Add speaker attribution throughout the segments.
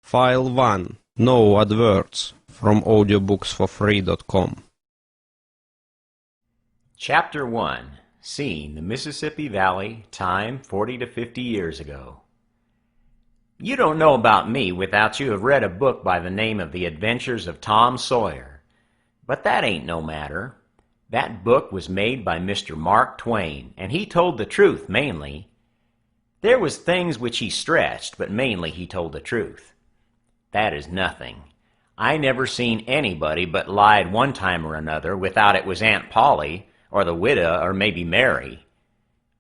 Speaker 1: File 1. No adverts from audiobooksforfree.com.
Speaker 2: Chapter 1. Scene: the Mississippi Valley, time 40 to 50 years ago. You don't know about me without you have read a book by the name of The Adventures of Tom Sawyer. But that ain't no matter. That book was made by Mr. Mark Twain, and he told the truth mainly. There was things which he stretched, but mainly he told the truth. That is nothing. I never seen anybody but lied one time or another without it was Aunt Polly, or the widow, or maybe Mary.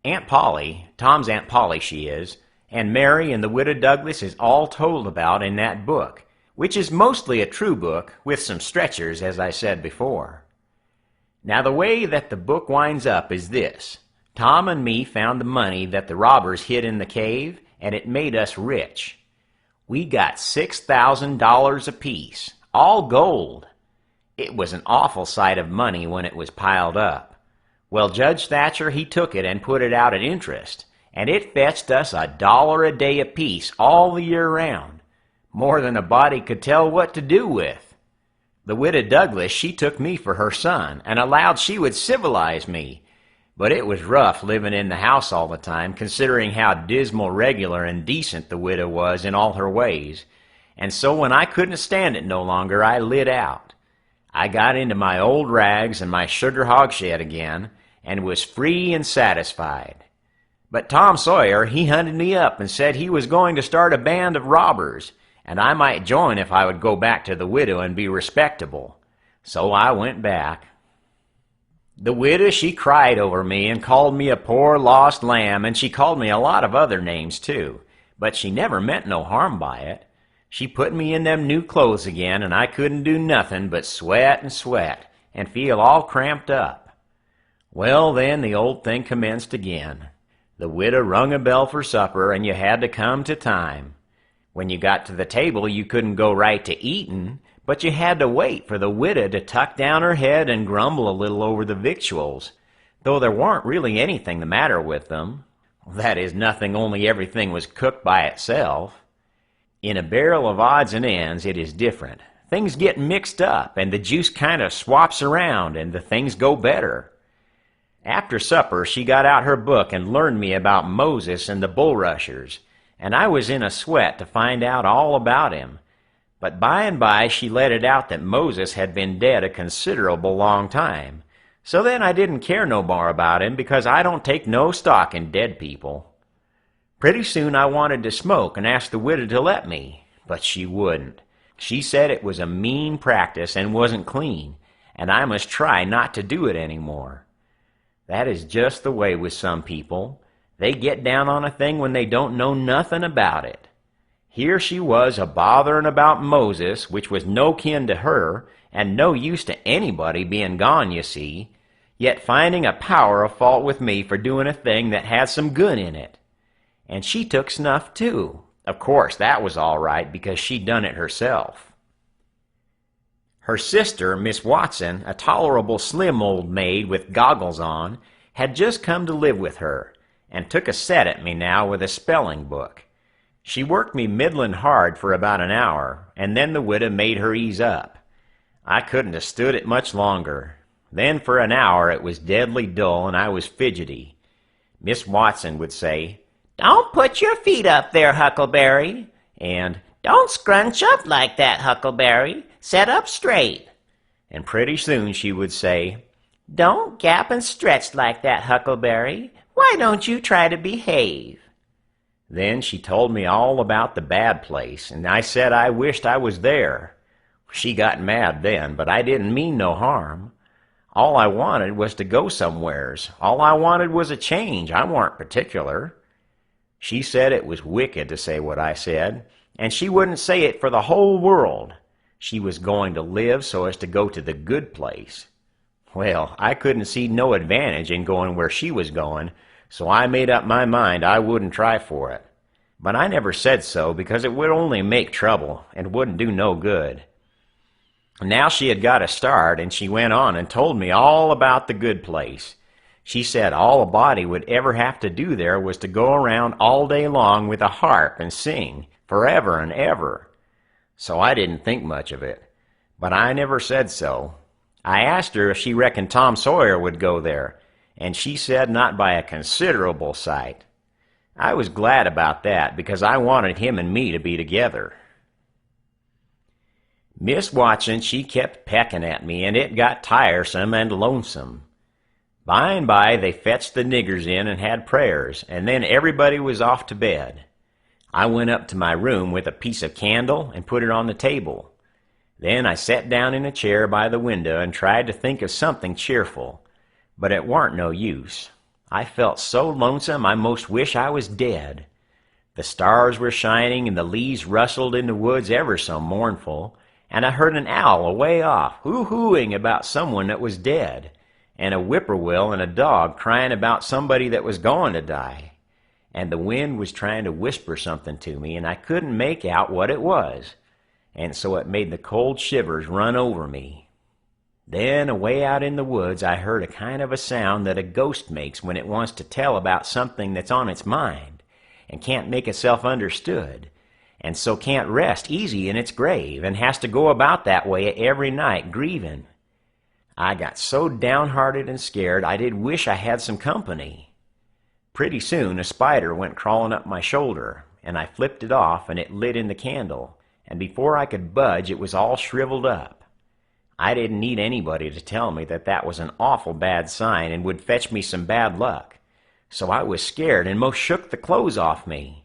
Speaker 2: Aunt Polly, Tom's Aunt Polly she is, and Mary and the widow Douglas is all told about in that book, which is mostly a true book, with some stretchers, as I said before. Now the way that the book winds up is this. Tom and me found the money that the robbers hid in the cave, and it made us rich. We got $6,000 apiece, all gold. It was an awful sight of money when it was piled up. Well, Judge Thatcher, he took it and put it out at interest, and it fetched us $1 a day apiece all the year round, more than a body could tell what to do with. The widow Douglas, she took me for her son, and allowed she would civilize me, but it was rough living in the house all the time, considering how dismal, regular, and decent the widow was in all her ways, and so when I couldn't stand it no longer, I lit out. I got into my old rags and my sugar hogshead again, and was free and satisfied. But Tom Sawyer, he hunted me up and said he was going to start a band of robbers, and I might join if I would go back to the widow and be respectable. So I went back. The widow, she cried over me and called me a poor lost lamb, and she called me a lot of other names too, but she never meant no harm by it. She put me in them new clothes again, and I couldn't do nothing but sweat and feel all cramped up. Well, then the old thing commenced again. The widow rung a bell for supper, and you had to come to time. When you got to the table, you couldn't go right to eatin', but you had to wait for the widow to tuck down her head and grumble a little over the victuals, though there warn't really anything the matter with them. That is, nothing, only everything was cooked by itself. In a barrel of odds and ends, it is different. Things get mixed up, and the juice kind of swaps around, and the things go better. After supper, she got out her book and learned me about Moses and the bulrushers, and I was in a sweat to find out all about him. But by and by she let it out that Moses had been dead a considerable long time. So then I didn't care no more about him, because I don't take no stock in dead people. Pretty soon I wanted to smoke and asked the widow to let me, but she wouldn't. She said it was a mean practice and wasn't clean, and I must try not to do it any more. That is just the way with some people. They get down on a thing when they don't know nothing about it. Here she was a-botherin' about Moses, which was no kin to her, and no use to anybody being gone, you see, yet finding a power of fault with me for doing a thing that had some good in it. And she took snuff, too. Of course, that was all right, because she'd done it herself. Her sister, Miss Watson, a tolerable slim old maid with goggles on, had just come to live with her, and took a set at me now with a spelling book. She worked me middlin' hard for about an hour, and then the widow made her ease up. I couldn't have stood it much longer. Then for an hour it was deadly dull, and I was fidgety. Miss Watson would say, "Don't put your feet up there, Huckleberry," and "Don't scrunch up like that, Huckleberry. Set up straight." And pretty soon she would say, "Don't gap and stretch like that, Huckleberry. Why don't you try to behave?" Then she told me all about the bad place, and I said I wished I was there. She got mad then, but I didn't mean no harm. All I wanted was to go somewheres. All I wanted was a change. I warn't particular. She said it was wicked to say what I said, and she wouldn't say it for the whole world. She was going to live so as to go to the good place. Well, I couldn't see no advantage in going where she was going, so I made up my mind I wouldn't try for it. But I never said so, because it would only make trouble, and wouldn't do no good. Now she had got a start, and she went on and told me all about the good place. She said all a body would ever have to do there was to go around all day long with a harp and sing, forever and ever. so I didn't think much of it. But I never said so. I asked her if she reckoned Tom Sawyer would go there, and she said not by a considerable sight. I was glad about that, because I wanted him and me to be together. Miss Watson, she kept pecking at me, and it got tiresome and lonesome. By and by they fetched the niggers in and had prayers, and then everybody was off to bed. I went up to my room with a piece of candle and put it on the table. Then I sat down in a chair by the window and tried to think of something cheerful, but it warn't no use. I felt so lonesome I most wish I was dead. The stars were shining and the leaves rustled in the woods ever so mournful, and I heard an owl away off hoo-hooing about someone that was dead, and a whippoorwill and a dog crying about somebody that was going to die. And the wind was trying to whisper something to me, and I couldn't make out what it was, and so it made the cold shivers run over me. Then, away out in the woods, I heard a kind of a sound that a ghost makes when it wants to tell about something that's on its mind, and can't make itself understood, and so can't rest easy in its grave, and has to go about that way every night grieving. I got so downhearted and scared I did wish I had some company. Pretty soon a spider went crawling up my shoulder, and I flipped it off, and it lit in the candle, and before I could budge it was all shriveled up. I didn't need anybody to tell me that that was an awful bad sign and would fetch me some bad luck, so I was scared and most shook the clothes off me.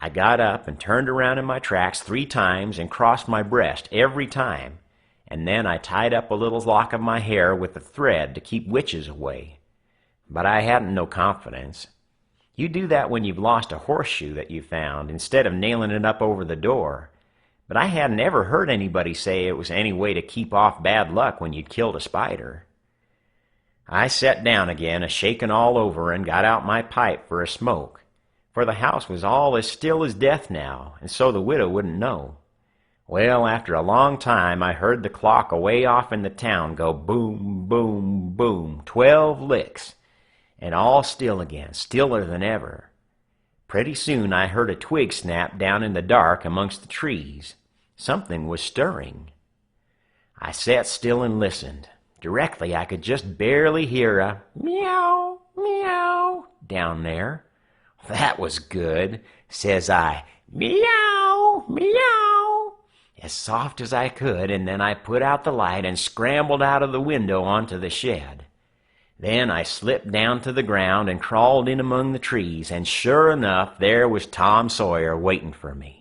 Speaker 2: I got up and turned around in my tracks 3 times and crossed my breast every time, and then I tied up a little lock of my hair with a thread to keep witches away. But I hadn't no confidence. You do that when you've lost a horseshoe that you found, instead of nailing it up over the door. But I hadn't ever heard anybody say it was any way to keep off bad luck when you'd killed a spider. I sat down again, a-shaking all over, and got out my pipe for a smoke, for the house was all as still as death now, and so the widow wouldn't know. Well, after a long time I heard the clock away off in the town go boom, boom, boom, 12 licks, and all still again, stiller than ever. Pretty soon I heard a twig snap down in the dark amongst the trees. Something was stirring. I sat still and listened. Directly I could just barely hear a meow, meow down there. That was good. Says I, meow, meow, as soft as I could, and then I put out the light and scrambled out of the window onto the shed. Then I slipped down to the ground and crawled in among the trees, and sure enough, there was Tom Sawyer waiting for me.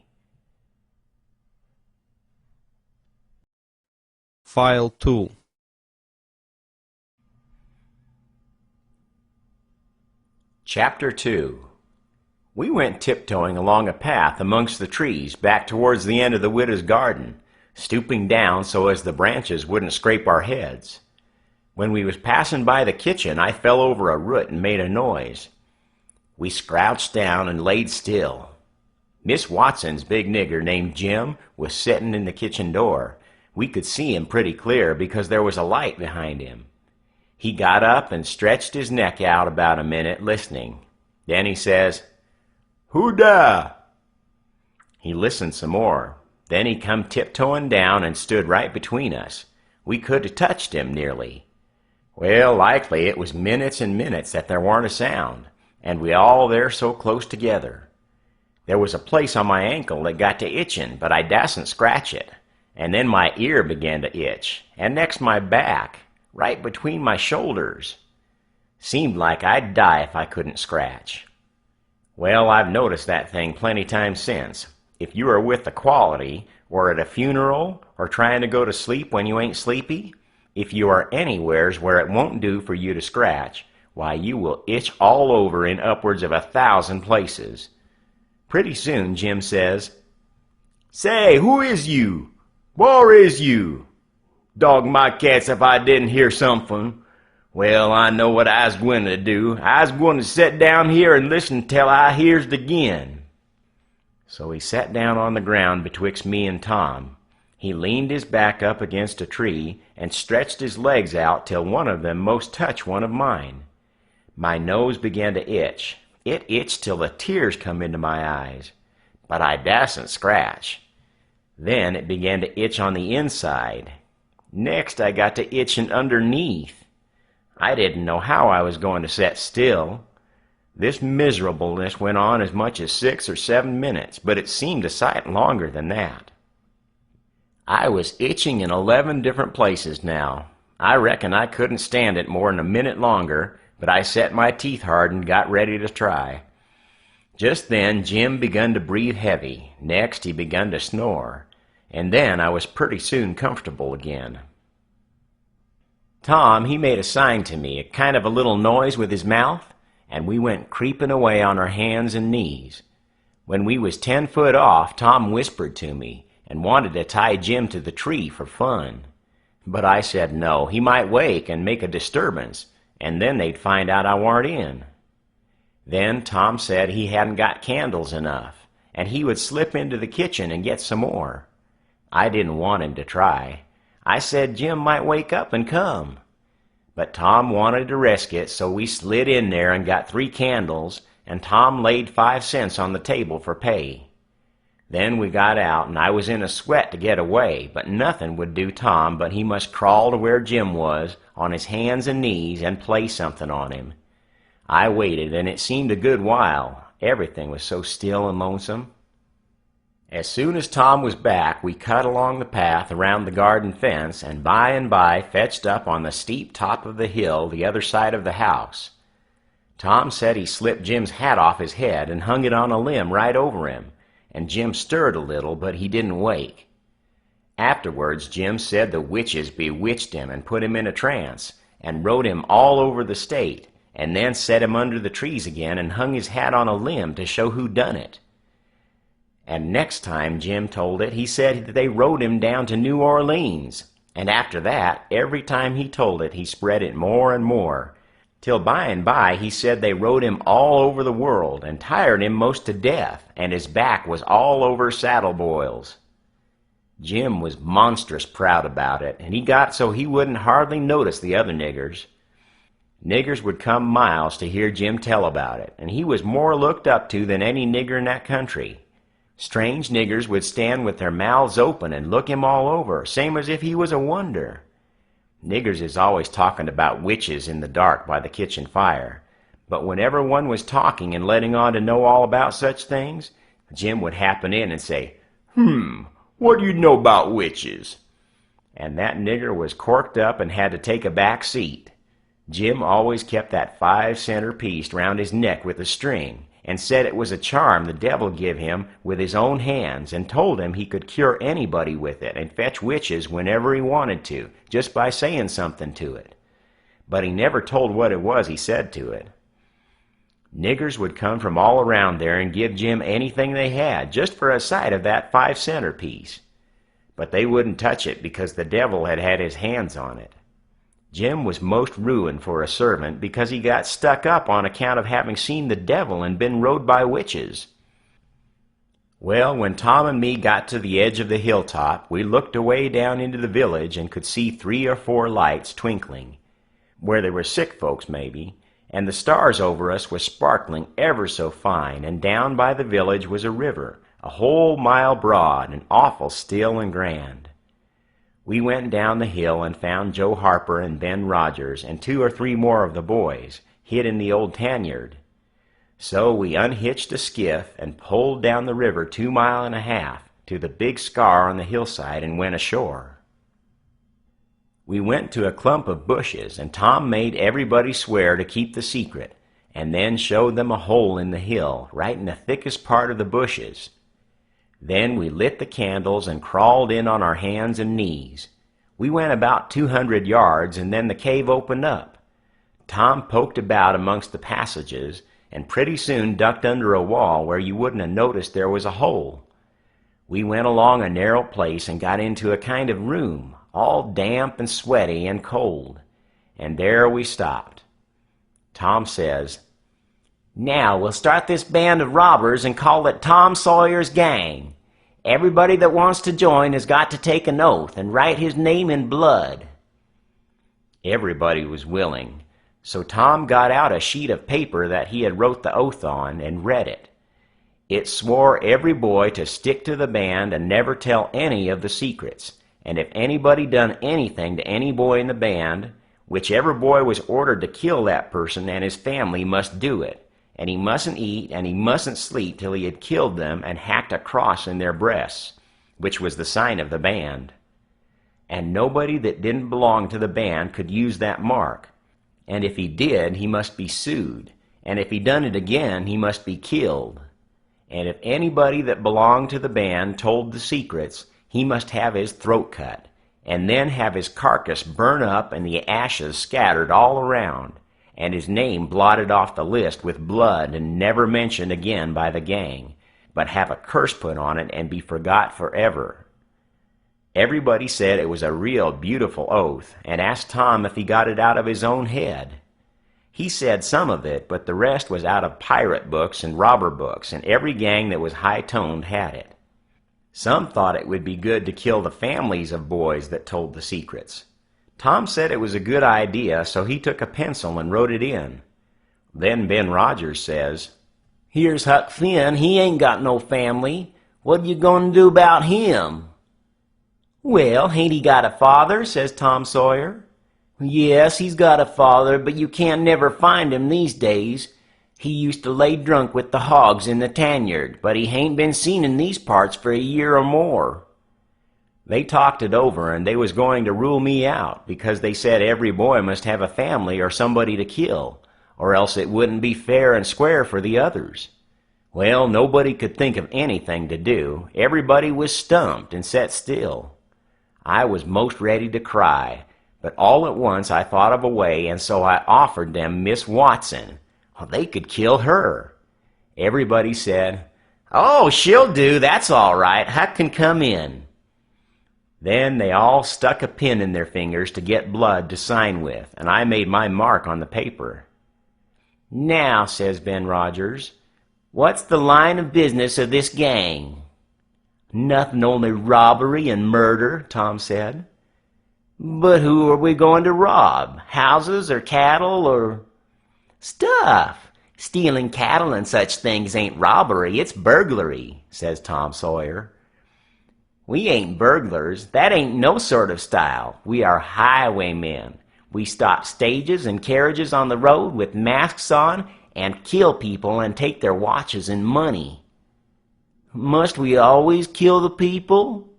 Speaker 1: File 2.
Speaker 2: Chapter 2. We went tiptoeing along a path amongst the trees back towards the end of the widow's garden, stooping down so as the branches wouldn't scrape our heads. When we was passing by the kitchen, I fell over a root and made a noise. We scrouched down and laid still. Miss Watson's big nigger named Jim was setting in the kitchen door. We could see him pretty clear because there was a light behind him. He got up and stretched his neck out about a minute listening. Then he says, "Who da?" He listened some more. Then he come tiptoeing down and stood right between us. We could have touched him nearly. Well, likely it was minutes and minutes that there warn't a sound, and we all there so close together. There was a place on my ankle that got to itching, but I dasn't scratch it. And then my ear began to itch, and next my back, right between my shoulders. Seemed like I'd die if I couldn't scratch. Well, I've noticed that thing plenty times since. If you are with the quality, or at a funeral, or trying to go to sleep when you ain't sleepy, if you are anywheres where it won't do for you to scratch, why, you will itch all over in upwards of 1,000 places. Pretty soon Jim says, "Say, who is you? Whar is you? Dog my cats if I didn't hear something. Well, I know what I's gwine to do. I's gwine to set down here and listen till I hears it again." So he sat down on the ground betwixt me and Tom. He leaned his back up against a tree and stretched his legs out till one of them most touched one of mine. My nose began to itch. It itched till the tears come into my eyes, but I dasn't scratch. Then it began to itch on the inside. Next I got to itching underneath. I didn't know how I was going to sit still. This miserableness went on as much as 6 or 7 minutes, but it seemed a sight longer than that. I was itching in 11 different places now. I reckon I couldn't stand it more than a minute longer, but I set my teeth hard and got ready to try. Just then Jim begun to breathe heavy. Next he begun to snore. And then I was pretty soon comfortable again. Tom, he made a sign to me, a kind of a little noise with his mouth, and we went creeping away on our hands and knees. When we was 10 foot off, Tom whispered to me and wanted to tie Jim to the tree for fun. But I said no, he might wake and make a disturbance, and then they'd find out I warn't in. Then Tom said he hadn't got candles enough, and he would slip into the kitchen and get some more. I didn't want him to try. I said Jim might wake up and come. But Tom wanted to risk it, so we slid in there and got 3 candles, and Tom laid 5 cents on the table for pay. Then we got out, and I was in a sweat to get away, but nothing would do Tom but he must crawl to where Jim was, on his hands and knees, and play something on him. I waited, and it seemed a good while. Everything was so still and lonesome. As soon as Tom was back, we cut along the path around the garden fence, and by fetched up on the steep top of the hill the other side of the house. Tom said he slipped Jim's hat off his head and hung it on a limb right over him, and Jim stirred a little, but he didn't wake. Afterwards, Jim said the witches bewitched him and put him in a trance, and rode him all over the state, and then set him under the trees again and hung his hat on a limb to show who done it. And next time Jim told it, he said that they rode him down to New Orleans, and after that, every time he told it, he spread it more and more, till by he said they rode him all over the world, and tired him most to death, and his back was all over saddle boils. Jim was monstrous proud about it, and he got so he wouldn't hardly notice the other niggers. Niggers would come miles to hear Jim tell about it, and he was more looked up to than any nigger in that country. Strange niggers would stand with their mouths open and look him all over, same as if he was a wonder. Niggers is always talking about witches in the dark by the kitchen fire, but whenever one was talking and letting on to know all about such things, Jim would happen in and say, what do you know about witches?" And that nigger was corked up and had to take a back seat. Jim always kept that 5-center piece round his neck with a string, and said it was a charm the devil give him with his own hands, and told him he could cure anybody with it and fetch witches whenever he wanted to, just by saying something to it. But he never told what it was he said to it. Niggers would come from all around there and give Jim anything they had, just for a sight of that 5-center piece. But they wouldn't touch it because the devil had had his hands on it. Jim was most ruined for a servant because he got stuck up on account of having seen the devil and been rode by witches. Well, when Tom and me got to the edge of the hilltop, we looked away down into the village and could see 3 or 4 lights twinkling, where there were sick folks maybe, and the stars over us was sparkling ever so fine, and down by the village was a river, a whole mile broad and awful still and grand. We went down the hill and found Joe Harper and Ben Rogers and 2 or 3 more of the boys, hid in the old tanyard. So we unhitched a skiff and pulled down the river 2.5 miles to the big scar on the hillside and went ashore. We went to a clump of bushes, and Tom made everybody swear to keep the secret, and then showed them a hole in the hill, right in the thickest part of the bushes. Then we lit the candles and crawled in on our hands and knees. We went about 200 yards, and then the cave opened up. Tom poked about amongst the passages, and pretty soon ducked under a wall where you wouldn't have noticed there was a hole. We went along a narrow place and got into a kind of room, all damp and sweaty and cold, and there we stopped. Tom says, "Now we'll start this band of robbers and call it Tom Sawyer's Gang. Everybody that wants to join has got to take an oath and write his name in blood." Everybody was willing, so Tom got out a sheet of paper that he had wrote the oath on and read it. It swore every boy to stick to the band and never tell any of the secrets. And if anybody done anything to any boy in the band, whichever boy was ordered to kill that person and his family must do it. And he mustn't eat and he mustn't sleep till he had killed them and hacked a cross in their breasts, which was the sign of the band. And nobody that didn't belong to the band could use that mark. And if he did, he must be sued. And if he done it again, he must be killed. And if anybody that belonged to the band told the secrets, he must have his throat cut, and then have his carcass burn up and the ashes scattered all around, and his name blotted off the list with blood and never mentioned again by the gang, but have a curse put on it and be forgot forever. Everybody said it was a real beautiful oath, and asked Tom if he got it out of his own head. He said some of it, but the rest was out of pirate books and robber books, and every gang that was high-toned had it. Some thought it would be good to kill the families of boys that told the secrets. Tom said it was a good idea, so he took a pencil and wrote it in. Then Ben Rogers says, "Here's Huck Finn. He ain't got no family. What you gonna do about him?" "Well, hain't he got a father?" says Tom Sawyer. "Yes, he's got a father, but you can't never find him these days. He used to lay drunk with the hogs in the tanyard, but he hain't been seen in these parts for a year or more." They talked it over, and they was going to rule me out, because they said every boy must have a family or somebody to kill, or else it wouldn't be fair and square for the others. Well, nobody could think of anything to do. Everybody was stumped and sat still. I was most ready to cry, but all at once I thought of a way, and so I offered them Miss Watson. Well, they could kill her. Everybody said, "Oh, she'll do, that's all right. Huck can come in." Then they all stuck a pin in their fingers to get blood to sign with, and I made my mark on the paper. "Now," says Ben Rogers, "what's the line of business of this gang?" "Nothing, only robbery and murder," Tom said. "But who are we going to rob? Houses or cattle or—" "Stuff! Stealing cattle and such things ain't robbery, it's burglary," says Tom Sawyer. "We ain't burglars. That ain't no sort of style. We are highwaymen. We stop stages and carriages on the road with masks on and kill people and take their watches and money." "Must we always kill the people?"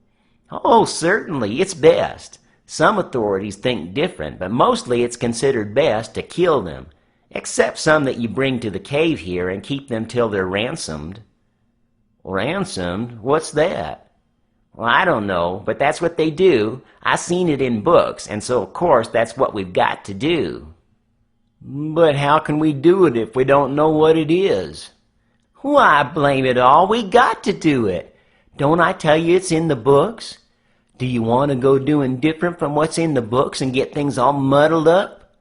Speaker 2: "Oh, certainly. It's best. Some authorities think different, but mostly it's considered best to kill them, except some that you bring to the cave here and keep them till they're ransomed." "Ransomed? What's that?" "Well, I don't know, but that's what they do. I seen it in books, and so of course that's what we've got to do." "But how can we do it if we don't know what it is?" "Why, blame it all, we got to do it. Don't I tell you it's in the books? Do you want to go doing different from what's in the books and get things all muddled up?"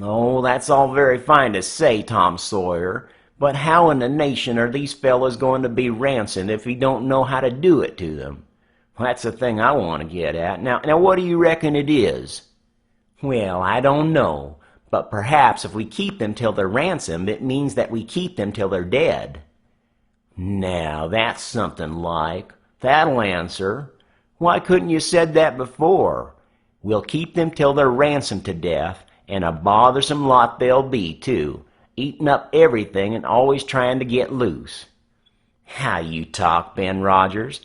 Speaker 2: "Oh, that's all very fine to say, Tom Sawyer, but how in the nation are these fellows going to be ransomed if we don't know how to do it to them? That's the thing I want to get at. Now what do you reckon it is?" "Well, I don't know. But perhaps if we keep them till they're ransomed, it means that we keep them till they're dead." "Now, that's something like. That'll answer. Why couldn't you said that before? We'll keep them till they're ransomed to death, and a bothersome lot they'll be, too, eating up everything and always trying to get loose." "How you talk, Ben Rogers.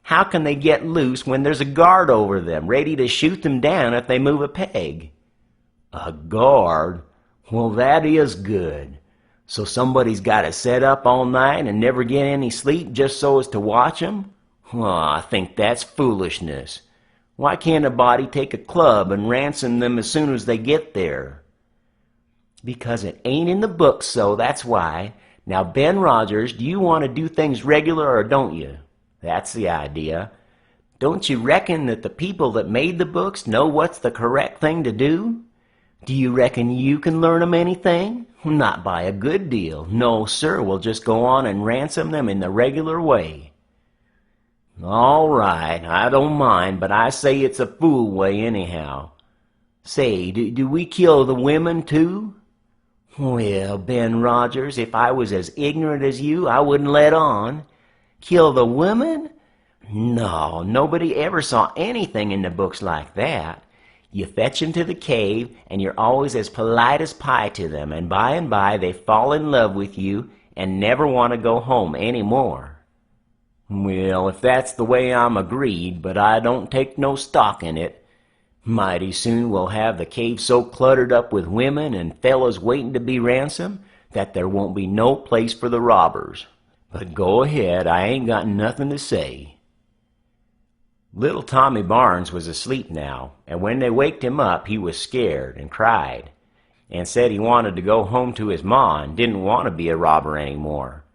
Speaker 2: How can they get loose when there's a guard over them, ready to shoot them down if they move a peg?" "A guard? Well, that is good. So somebody's got to set up all night and never get any sleep just so as to watch 'em? Well, I think that's foolishness. Why can't a body take a club and ransom them as soon as they get there?" "Because it ain't in the book, so that's why. Now, Ben Rogers, do you want to do things regular or don't you? That's the idea. Don't you reckon that the people that made the books know what's the correct thing to do? Do you reckon you can learn 'em anything? Not by a good deal. No, sir, we'll just go on and ransom them in the regular way." "All right, I don't mind, but I say it's a fool way anyhow. Say, do we kill the women too?" Well, Ben Rogers, if I was as ignorant as you, I wouldn't let on. Kill the women? No, nobody ever saw anything in the books like that. You fetch 'em to the cave, and you're always as polite as pie to them, and by they fall in love with you and never want to go home any more. Well, if that's the way I'm agreed, but I don't take no stock in it. Mighty soon we'll have the cave so cluttered up with women and fellows waiting to be ransomed that there won't be no place for the robbers. But go ahead, I ain't got nothing to say. Little Tommy Barnes was asleep now, and when they waked him up he was scared and cried, and said he wanted to go home to his ma and didn't want to be a robber anymore.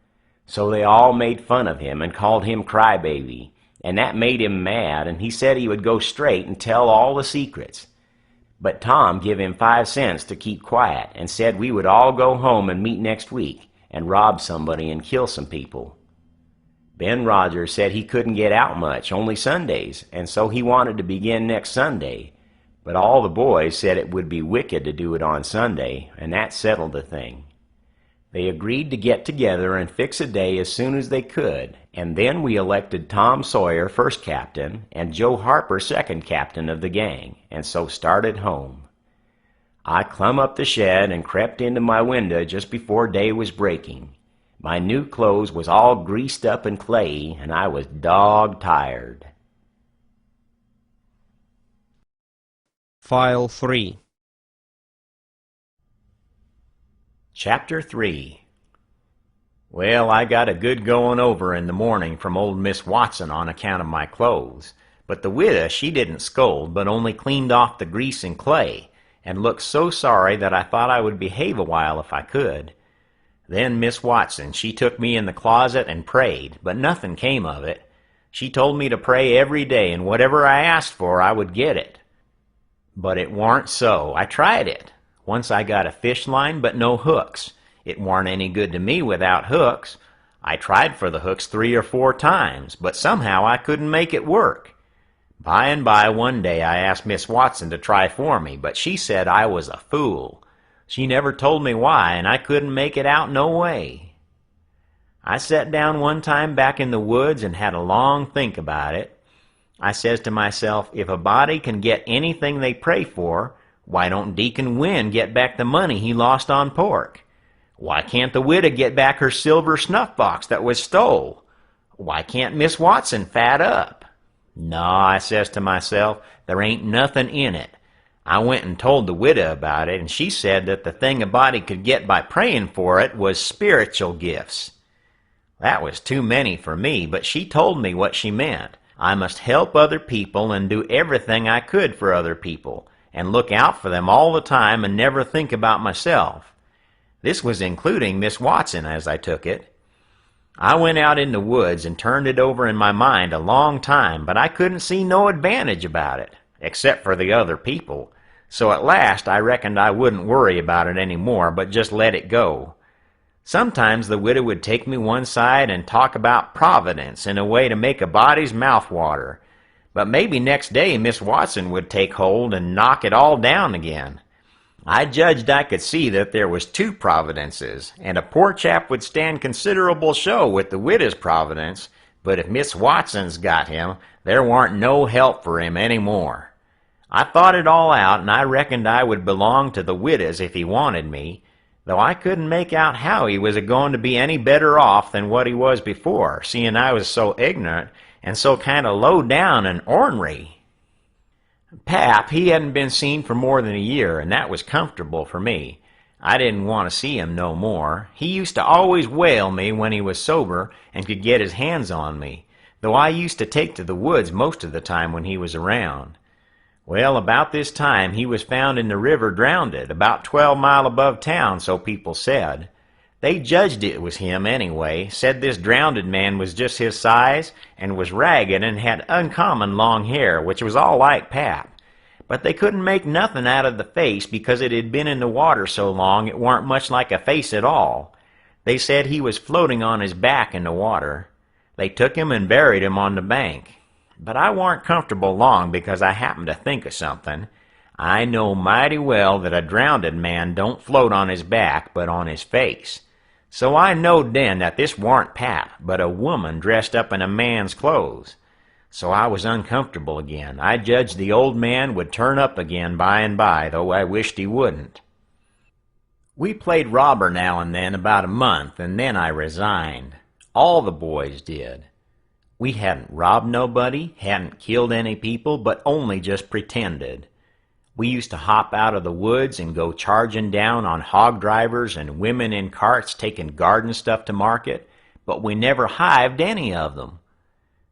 Speaker 2: So they all made fun of him and called him Crybaby, and that made him mad, and he said he would go straight and tell all the secrets. But Tom give him 5 cents to keep quiet and said we would all go home and meet next week and rob somebody and kill some people. Ben Rogers said he couldn't get out much, only Sundays, and so he wanted to begin next Sunday. But all the boys said it would be wicked to do it on Sunday, and that settled the thing. They agreed to get together and fix a day as soon as they could, and then we elected Tom Sawyer first captain and Joe Harper second captain of the gang, and so started home. I clumb up the shed and crept into my window just before day was breaking. My new clothes was all greased up and clayey, and I was dog-tired.
Speaker 1: File 3.
Speaker 2: Chapter 3. Well, I got a good going over in the morning from old Miss Watson on account of my clothes, but the widow, she didn't scold, but only cleaned off the grease and clay, and looked so sorry that I thought I would behave a while if I could. Then Miss Watson, she took me in the closet and prayed, but nothing came of it. She told me to pray every day, and whatever I asked for, I would get it. But it warn't so. I tried it. Once I got a fish line, but no hooks. It warn't any good to me without hooks. I tried for the hooks 3 or 4 times, but somehow I couldn't make it work. By and by one day I asked Miss Watson to try for me, but she said I was a fool. She never told me why, and I couldn't make it out no way. I sat down one time back in the woods and had a long think about it. I says to myself, if a body can get anything they pray for, why don't Deacon Wynn get back the money he lost on pork? Why can't the widow get back her silver snuff box that was stole? Why can't Miss Watson fat up? No, I says to myself, there ain't nothing in it. I went and told the widow about it, and she said that the thing a body could get by praying for it was spiritual gifts. That was too many for me, but she told me what she meant. I must help other people and do everything I could for other people, and look out for them all the time and never think about myself. This was including Miss Watson, as I took it. I went out in the woods and turned it over in my mind a long time, but I couldn't see no advantage about it, except for the other people. So at last I reckoned I wouldn't worry about it any more, but just let it go. Sometimes the widow would take me one side and talk about providence in a way to make a body's mouth water. But maybe next day Miss Watson would take hold and knock it all down again. I judged I could see that there was 2 providences, and a poor chap would stand considerable show with the widow's providence, but if Miss Watson's got him, there warn't no help for him any more. I thought it all out, and I reckoned I would belong to the widow's if he wanted me, though I couldn't make out how he was a-going to be any better off than what he was before, seeing I was so ignorant and so kind of low down and ornery. Pap, he hadn't been seen for more than a year, and that was comfortable for me. I didn't want to see him no more. He used to always whale me when he was sober and could get his hands on me, though I used to take to the woods most of the time when he was around. Well, about this time he was found in the river drownded, about 12 mile above town, so people said. They judged it was him anyway, said this drownded man was just his size, and was ragged and had uncommon long hair, which was all like Pap. But they couldn't make nothing out of the face because it had been in the water so long it warn't much like a face at all. They said he was floating on his back in the water. They took him and buried him on the bank. But I warn't comfortable long because I happened to think of something. I know mighty well that a drownded man don't float on his back, but on his face. So I knowed then that this warn't Pap, but a woman dressed up in a man's clothes. So I was uncomfortable again. I judged the old man would turn up again by and by, though I wished he wouldn't. We played robber now and then about a month, and then I resigned. All the boys did. We hadn't robbed nobody, hadn't killed any people, but only just pretended. We used to hop out of the woods and go charging down on hog drivers and women in carts taking garden stuff to market, but we never hived any of them.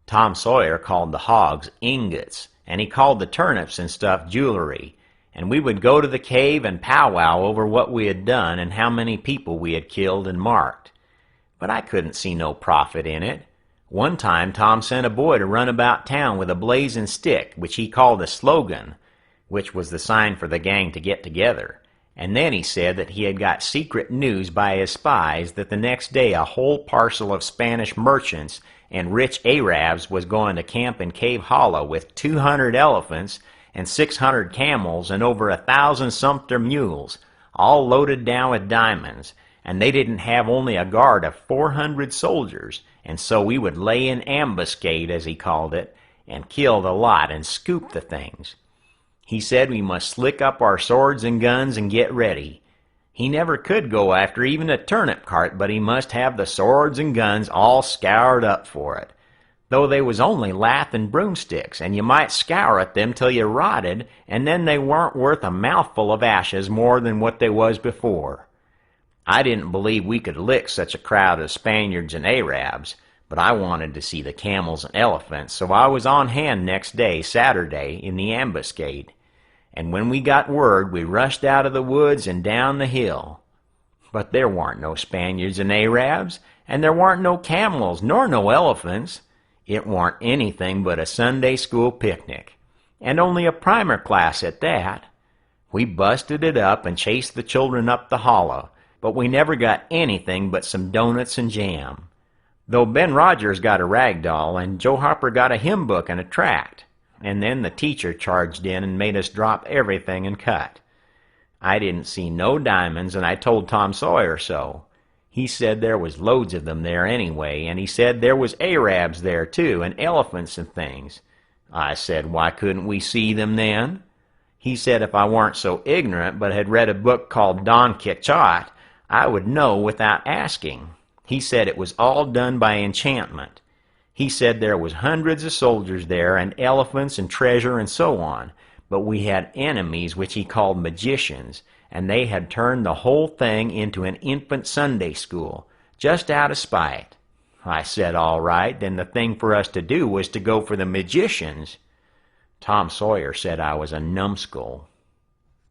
Speaker 2: Tom Sawyer called the hogs ingots, and he called the turnips and stuff jewelry, and we would go to the cave and powwow over what we had done and how many people we had killed and marked. But I couldn't see no profit in it. One time Tom sent a boy to run about town with a blazing stick, which he called a slogan, which was the sign for the gang to get together. And then he said that he had got secret news by his spies that the next day a whole parcel of Spanish merchants and rich Arabs was going to camp in Cave Hollow with 200 elephants and 600 camels and over 1,000 sumpter mules, all loaded down with diamonds, and they didn't have only a guard of 400 soldiers, and so we would lay in ambuscade, as he called it, and kill the lot and scoop the things. He said we must slick up our swords and guns and get ready. He never could go after even a turnip cart, but he must have the swords and guns all scoured up for it, though they was only lath and broomsticks, and you might scour at them till you rotted, and then they weren't worth a mouthful of ashes more than what they was before. I didn't believe we could lick such a crowd of Spaniards and Arabs, but I wanted to see the camels and elephants, so I was on hand next day, Saturday, in the ambuscade. And when we got word, we rushed out of the woods and down the hill. But there warn't no Spaniards and Arabs, and there warn't no camels nor no elephants. It warn't anything but a Sunday school picnic, and only a primer class at that. We busted it up and chased the children up the hollow, but we never got anything but some doughnuts and jam, though Ben Rogers got a rag doll and Joe Harper got a hymn book and a tract. And then the teacher charged in and made us drop everything and cut. I didn't see no diamonds, and I told Tom Sawyer so. He said there was loads of them there anyway, and he said there was Arabs there too, and elephants and things. I said, why couldn't we see them then? He said if I weren't so ignorant but had read a book called Don Quixote, I would know without asking. He said it was all done by enchantment. He said there was hundreds of soldiers there, and elephants and treasure and so on, but we had enemies which he called magicians, and they had turned the whole thing into an infant Sunday school, just out of spite. I said, all right, then the thing for us to do was to go for the magicians. Tom Sawyer said I was a numbskull.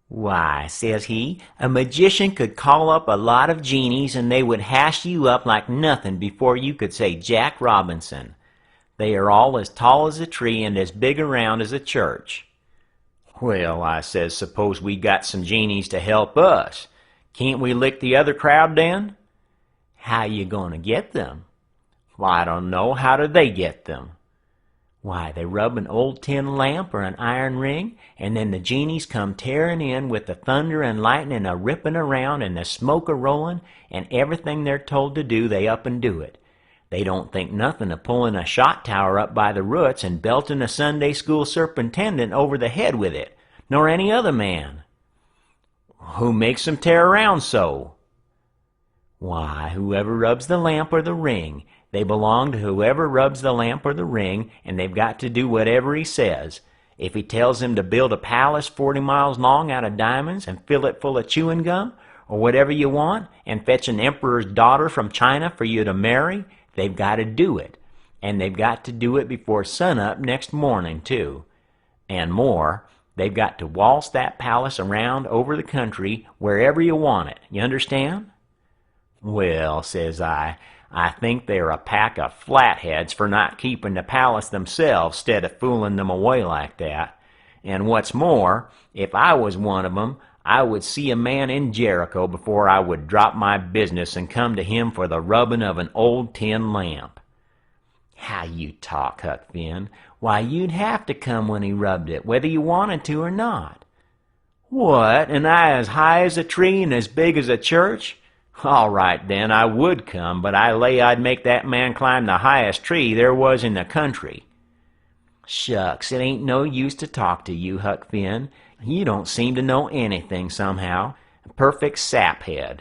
Speaker 2: Why, says he, a magician could call up a lot of genies and they would hash you up like nothing before you could say Jack Robinson. They are all as tall as a tree and as big around as a church. Well, I says, suppose we got some genies to help us. Can't we lick the other crowd then? How you going to get them? Well, I don't know. How do they get them? Why, they rub an old tin lamp or an iron ring, and then the genies come tearing in with the thunder and lightning a-ripping around and the smoke a-rolling, and everything they're told to do, they up and do it. They don't think nothing of pulling a shot tower up by the roots and belting a Sunday school superintendent over the head with it, nor any other man. Who makes them tear around so? Why, whoever rubs the lamp or the ring. They belong to whoever rubs the lamp or the ring, and they've got to do whatever he says. If he tells them to build a palace 40 miles long out of diamonds and fill it full of chewing gum, or whatever you want, and fetch an emperor's daughter from China for you to marry, they've got to do it. And they've got to do it before sunup next morning, too. And more, they've got to waltz that palace around over the country wherever you want it. You understand? Well, says I think they're a pack of flatheads for not keeping the palace themselves stead of fooling them away like that. And what's more, if I was one of them, I would see a man in Jericho before I would drop my business and come to him for the rubbing of an old tin lamp. How you talk, Huck Finn. Why, you'd have to come when he rubbed it, whether you wanted to or not. What, and I as high as a tree and as big as a church? All right, then, I would come, but I lay I'd make that man climb the highest tree there was in the country. Shucks, it ain't no use to talk to you, Huck Finn. You don't seem to know anything somehow. A perfect saphead.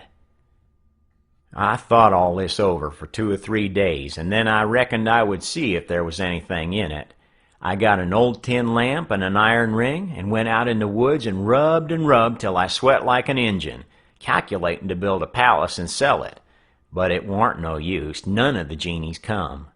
Speaker 2: I thought all this over for 2 or 3 days, and then I reckoned I would see if there was anything in it. I got an old tin lamp and an iron ring, and went out in the woods and rubbed till I sweat like an Injun, calculating to build a palace and sell it. But it warn't no use. None of the genies come.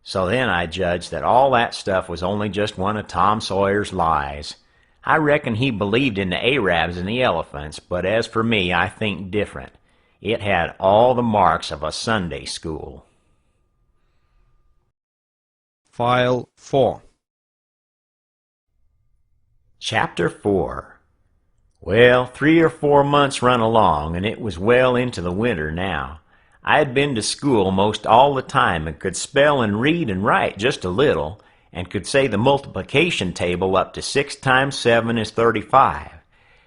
Speaker 2: So then I judged that all that stuff was only just one of Tom Sawyer's lies. I reckon he believed in the Arabs and the elephants, but as for me, I think different. It had all the marks of a Sunday school.
Speaker 1: File 4.
Speaker 2: Chapter 4. Well, 3 or 4 months run along, and it was well into the winter now. I had been to school most all the time and could spell and read and write just a little, and could say the multiplication table up to 6 times 7 is 35.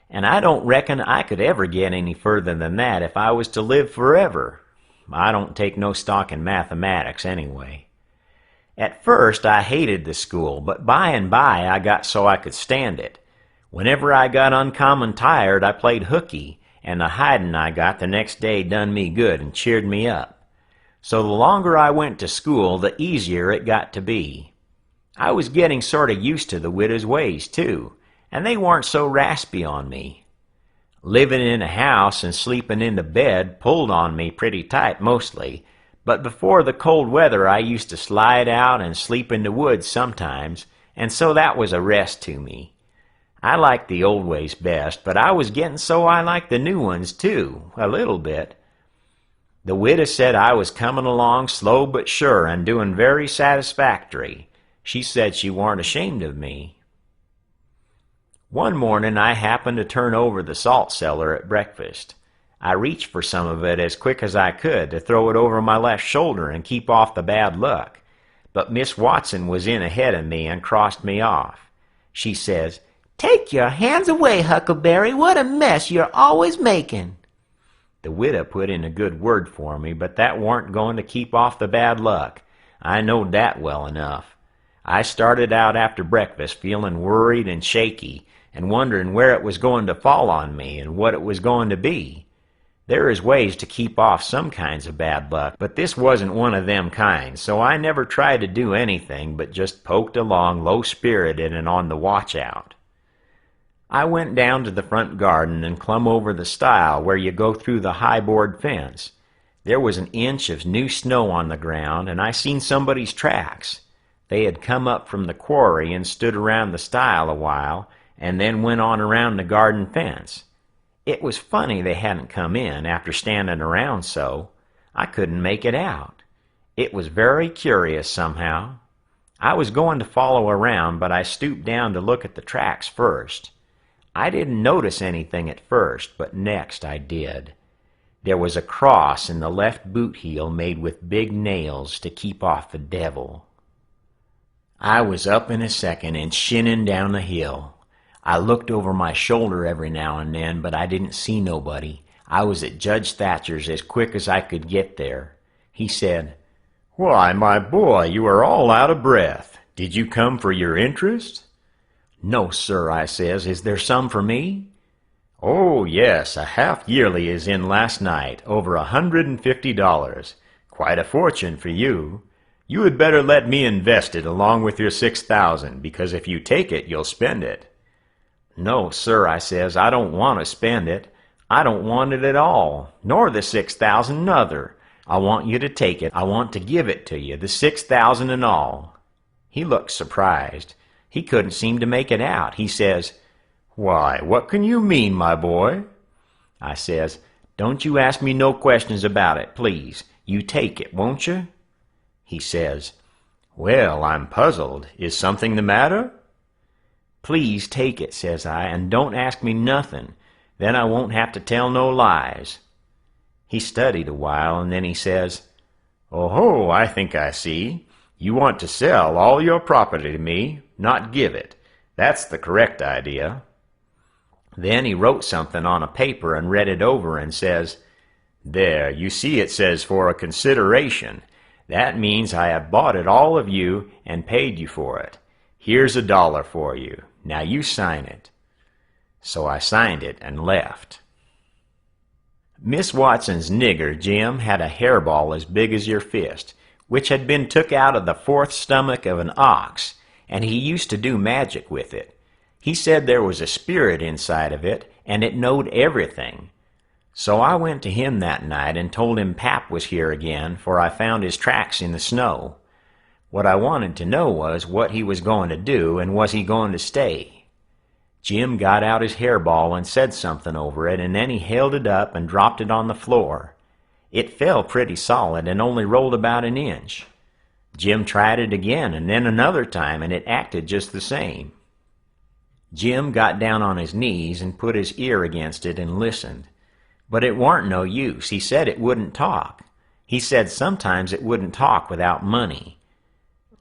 Speaker 2: And I don't reckon I could ever get any further than that if I was to live forever. I don't take no stock in mathematics anyway. At first I hated the school, but by and by I got so I could stand it. Whenever I got uncommon tired, I played hooky, and the hiding I got the next day done me good and cheered me up. So the longer I went to school, the easier it got to be. I was getting sort of used to the widow's ways, too, and they weren't so raspy on me. Living in a house and sleeping in the bed pulled on me pretty tight mostly, but before the cold weather I used to slide out and sleep in the woods sometimes, and so that was a rest to me. I liked the old ways best, but I was getting so I liked the new ones too, a little bit. The widow said I was coming along slow but sure and doing very satisfactory. She said she warn't ashamed of me. One morning I happened to turn over the salt cellar at breakfast. I reached for some of it as quick as I could to throw it over my left shoulder and keep off the bad luck. But Miss Watson was in ahead of me and crossed me off. She says, "Take your hands away, Huckleberry. What a mess you're always making." The widow put in a good word for me, but that warn't going to keep off the bad luck. I knowed that well enough. I started out after breakfast feeling worried and shaky, and wondering where it was going to fall on me and what it was going to be. There is ways to keep off some kinds of bad luck, but this wasn't one of them kinds, so I never tried to do anything but just poked along low-spirited and on the watch-out. I went down to the front garden and clumb over the stile where you go through the high board fence. There was an inch of new snow on the ground, and I seen somebody's tracks. They had come up from the quarry and stood around the stile a while, and then went on around the garden fence. It was funny they hadn't come in after standing around so. I couldn't make it out. It was very curious somehow. I was going to follow around, but I stooped down to look at the tracks first. I didn't notice anything at first, but next I did. There was a cross in the left boot heel made with big nails to keep off the devil. I was up in a second and shinning down the hill. I looked over my shoulder every now and then, but I didn't see nobody. I was at Judge Thatcher's as quick as I could get there. He said, "Why, my boy, you are all out of breath. Did you come for your interest?" "No, sir," I says. "Is there some for me?" "Oh, yes, a half-yearly is in last night, over $150. Quite a fortune for you. You had better let me invest it along with your 6,000, because if you take it, you'll spend it." "No, sir," I says, "I don't want to spend it. I don't want it at all, nor the 6,000 nother. I want you to take it. I want to give it to you, the 6,000 and all." He looked surprised. He couldn't seem to make it out. He says, "Why, what can you mean, my boy?" I says, "Don't you ask me no questions about it, please. You take it, won't you?" He says, "Well, I'm puzzled. Is something the matter?" "Please take it," says I, "and don't ask me nothing. Then I won't have to tell no lies." He studied a while, and then he says, "Oh-ho, I think I see. You want to sell all your property to me, not give it. That's the correct idea." Then he wrote something on a paper and read it over and says, "There, you see it says for a consideration. That means I have bought it all of you and paid you for it. Here's $1 for you. Now you sign it." So I signed it and left. Miss Watson's nigger, Jim, had a hairball as big as your fist, which had been took out of the fourth stomach of an ox, and he used to do magic with it. He said there was a spirit inside of it, and it knowed everything. So I went to him that night and told him Pap was here again, for I found his tracks in the snow. What I wanted to know was what he was going to do, and was he going to stay. Jim got out his hairball and said something over it, and then he held it up and dropped it on the floor. It fell pretty solid and only rolled about an inch. Jim tried it again and then another time, and it acted just the same. Jim got down on his knees and put his ear against it and listened. But it warn't no use. He said it wouldn't talk. He said sometimes it wouldn't talk without money.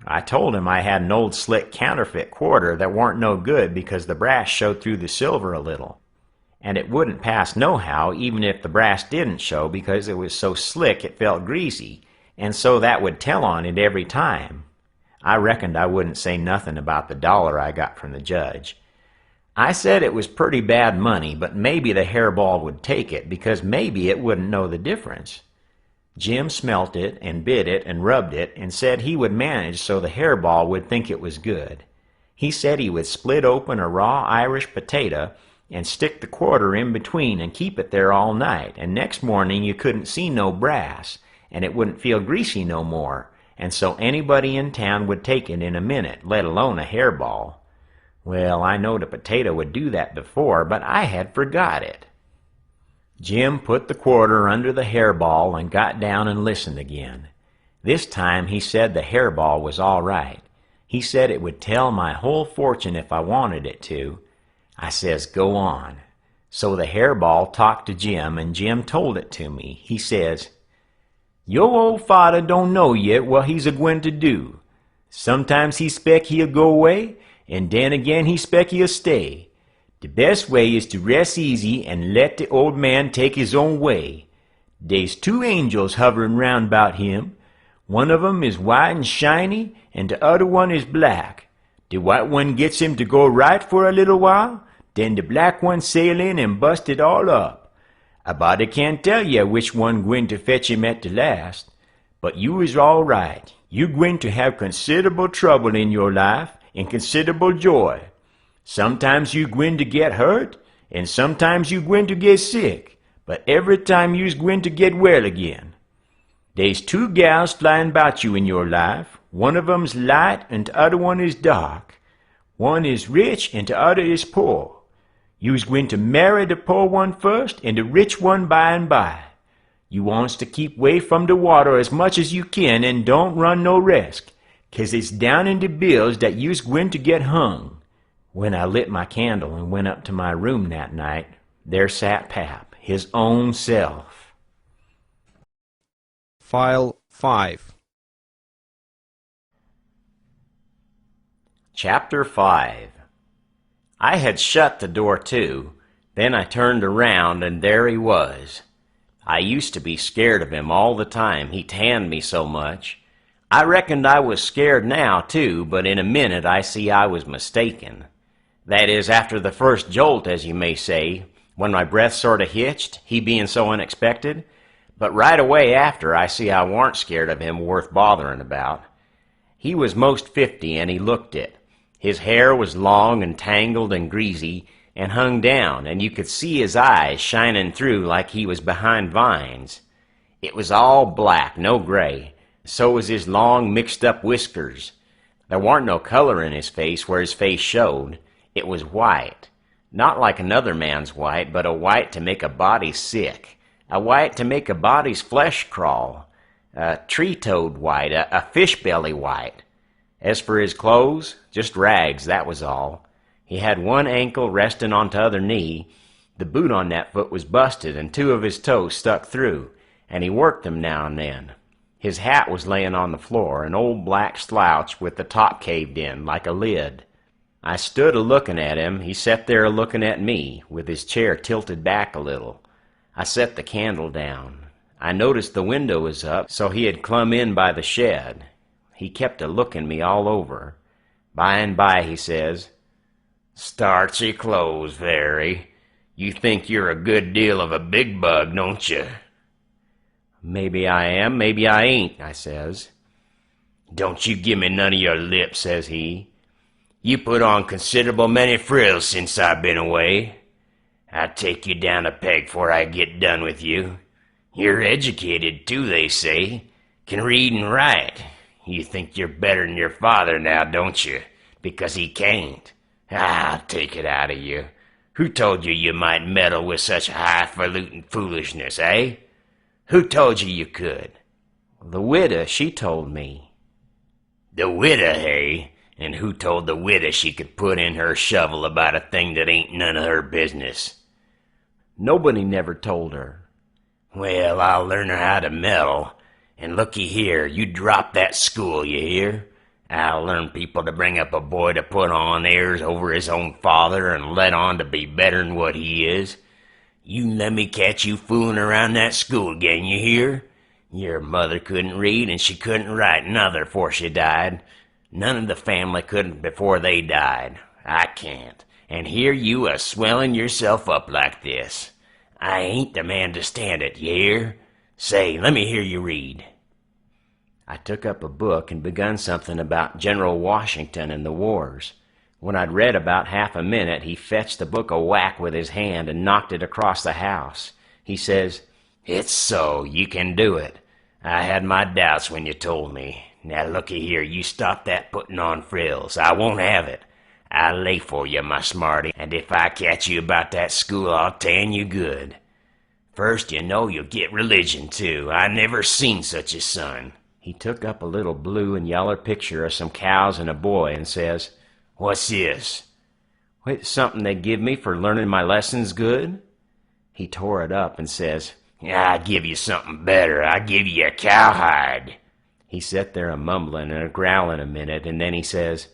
Speaker 2: I told him I had an old slick counterfeit quarter that warn't no good because the brass showed through the silver a little. And it wouldn't pass nohow even if the brass didn't show because it was so slick it felt greasy, and so that would tell on it every time. I reckoned I wouldn't say nothing about the $1 I got from the judge. I said it was pretty bad money, but maybe the hairball would take it, because maybe it wouldn't know the difference. Jim smelt it and bit it and rubbed it and said he would manage so the hairball would think it was good. He said he would split open a raw Irish potato and stick the quarter in between and keep it there all night, and next morning you couldn't see no brass, and it wouldn't feel greasy no more, and so anybody in town would take it in a minute, let alone a hairball. Well, I knowed a potato would do that before, but I had forgot it. Jim put the quarter under the hairball and got down and listened again. This time he said the hairball was all right. He said it would tell my whole fortune if I wanted it to. I says, "Go on." So the hairball talked to Jim, and Jim told it to me. He says, "Your old father don't know yet what he's a-gwine to do. Sometimes he spec he'll go away, and then again he spec he'll stay. The best way is to rest easy and let the old man take his own way. Dey's 2 angels hovering round 'bout him. One of 'em is white and shiny, and the other one is black. The white one gets him to go right for a little while, then the black one sail in and bust it all up. A body can't tell ya which one gwine to fetch him at the last. But you is all right. You gwine to have considerable trouble in your life, and considerable joy. Sometimes you gwine to get hurt, and sometimes you gwine to get sick, but every time you's gwine to get well again. Dey's 2 gals flying 'bout you in your life. One of 'em's light and the other one is dark. One is rich and the other is poor. You's gwine to marry the poor one first and the rich one by and by. You wants to keep way from the water as much as you can and don't run no risk, 'cause it's down in the bills that you's gwine to get hung." When I lit my candle and went up to my room that night, there sat Pap, his own self.
Speaker 1: File 5.
Speaker 2: Chapter 5. I had shut the door too. Then I turned around, and there he was. I used to be scared of him all the time. He tanned me so much. I reckoned I was scared now, too, but in a minute I see I was mistaken. That is, after the first jolt, as you may say, when my breath sort of hitched, he being so unexpected. But right away after, I see I warn't scared of him worth bothering about. He was most 50, and he looked it. His hair was long and tangled and greasy, and hung down, and you could see his eyes shining through like he was behind vines. It was all black, no gray. So was his long, mixed-up whiskers. There warn't no color in his face where his face showed. It was white. Not like another man's white, but a white to make a body sick. A white to make a body's flesh crawl. A tree-toad white, a fish-belly white. As for his clothes, just rags, that was all. He had one ankle resting on t'other knee. The boot on that foot was busted, and 2 of his toes stuck through, and he worked them now and then. His hat was laying on the floor, an old black slouch with the top caved in, like a lid. I stood a-looking at him. He sat there a-looking at me, with his chair tilted back a little. I set the candle down. I noticed the window was up, so he had clumb in by the shed. He kept a-looking me all over. By and by he says, "Starchy clothes, Very. You think you're a good deal of a big bug, don't you?" "Maybe I am, maybe I ain't," I says. "Don't you give me none of your lip," says he. "You put on considerable many frills since I've been away. I'll take you down a peg before I get done with you. You're educated, too, they say. Can read and write. You think you're better'n your father now, don't you? Because he can't. I'll take it out of you. Who told you you might meddle with such highfalutin foolishness, eh? Who told you could?" "The widow, she told me." "The widow, hey? And who told the widow she could put in her shovel about a thing that ain't none of her business?" "Nobody never told her." "Well, I'll learn her how to meddle. And looky here, you drop that school, you hear? I'll learn people to bring up a boy to put on airs over his own father and let on to be better'n what he is. You let me catch you fooling around that school again, you hear? Your mother couldn't read and she couldn't write nother 'fore she died. None of the family couldn't before they died. I can't. And here you a-swelling yourself up like this. I ain't the man to stand it, you hear? Say, let me hear you read." I took up a book and begun something about General Washington and the wars. When I'd read about half a minute, he fetched the book a whack with his hand and knocked it across the house. He says, "It's so, you can do it. I had my doubts when you told me. Now looky here, you stop that putting on frills. I won't have it. I'll lay for you, my smarty, and if I catch you about that school, I'll tan you good. First, you know, you'll get religion, too. I never seen such a son." He took up a little blue and yeller picture of some cows and a boy and says, "What's this?" "It's something they give me for learning my lessons good." He tore it up and says, "I give you something better. I give you a cowhide." He sat there a-mumbling and a-growling a minute, and then he says,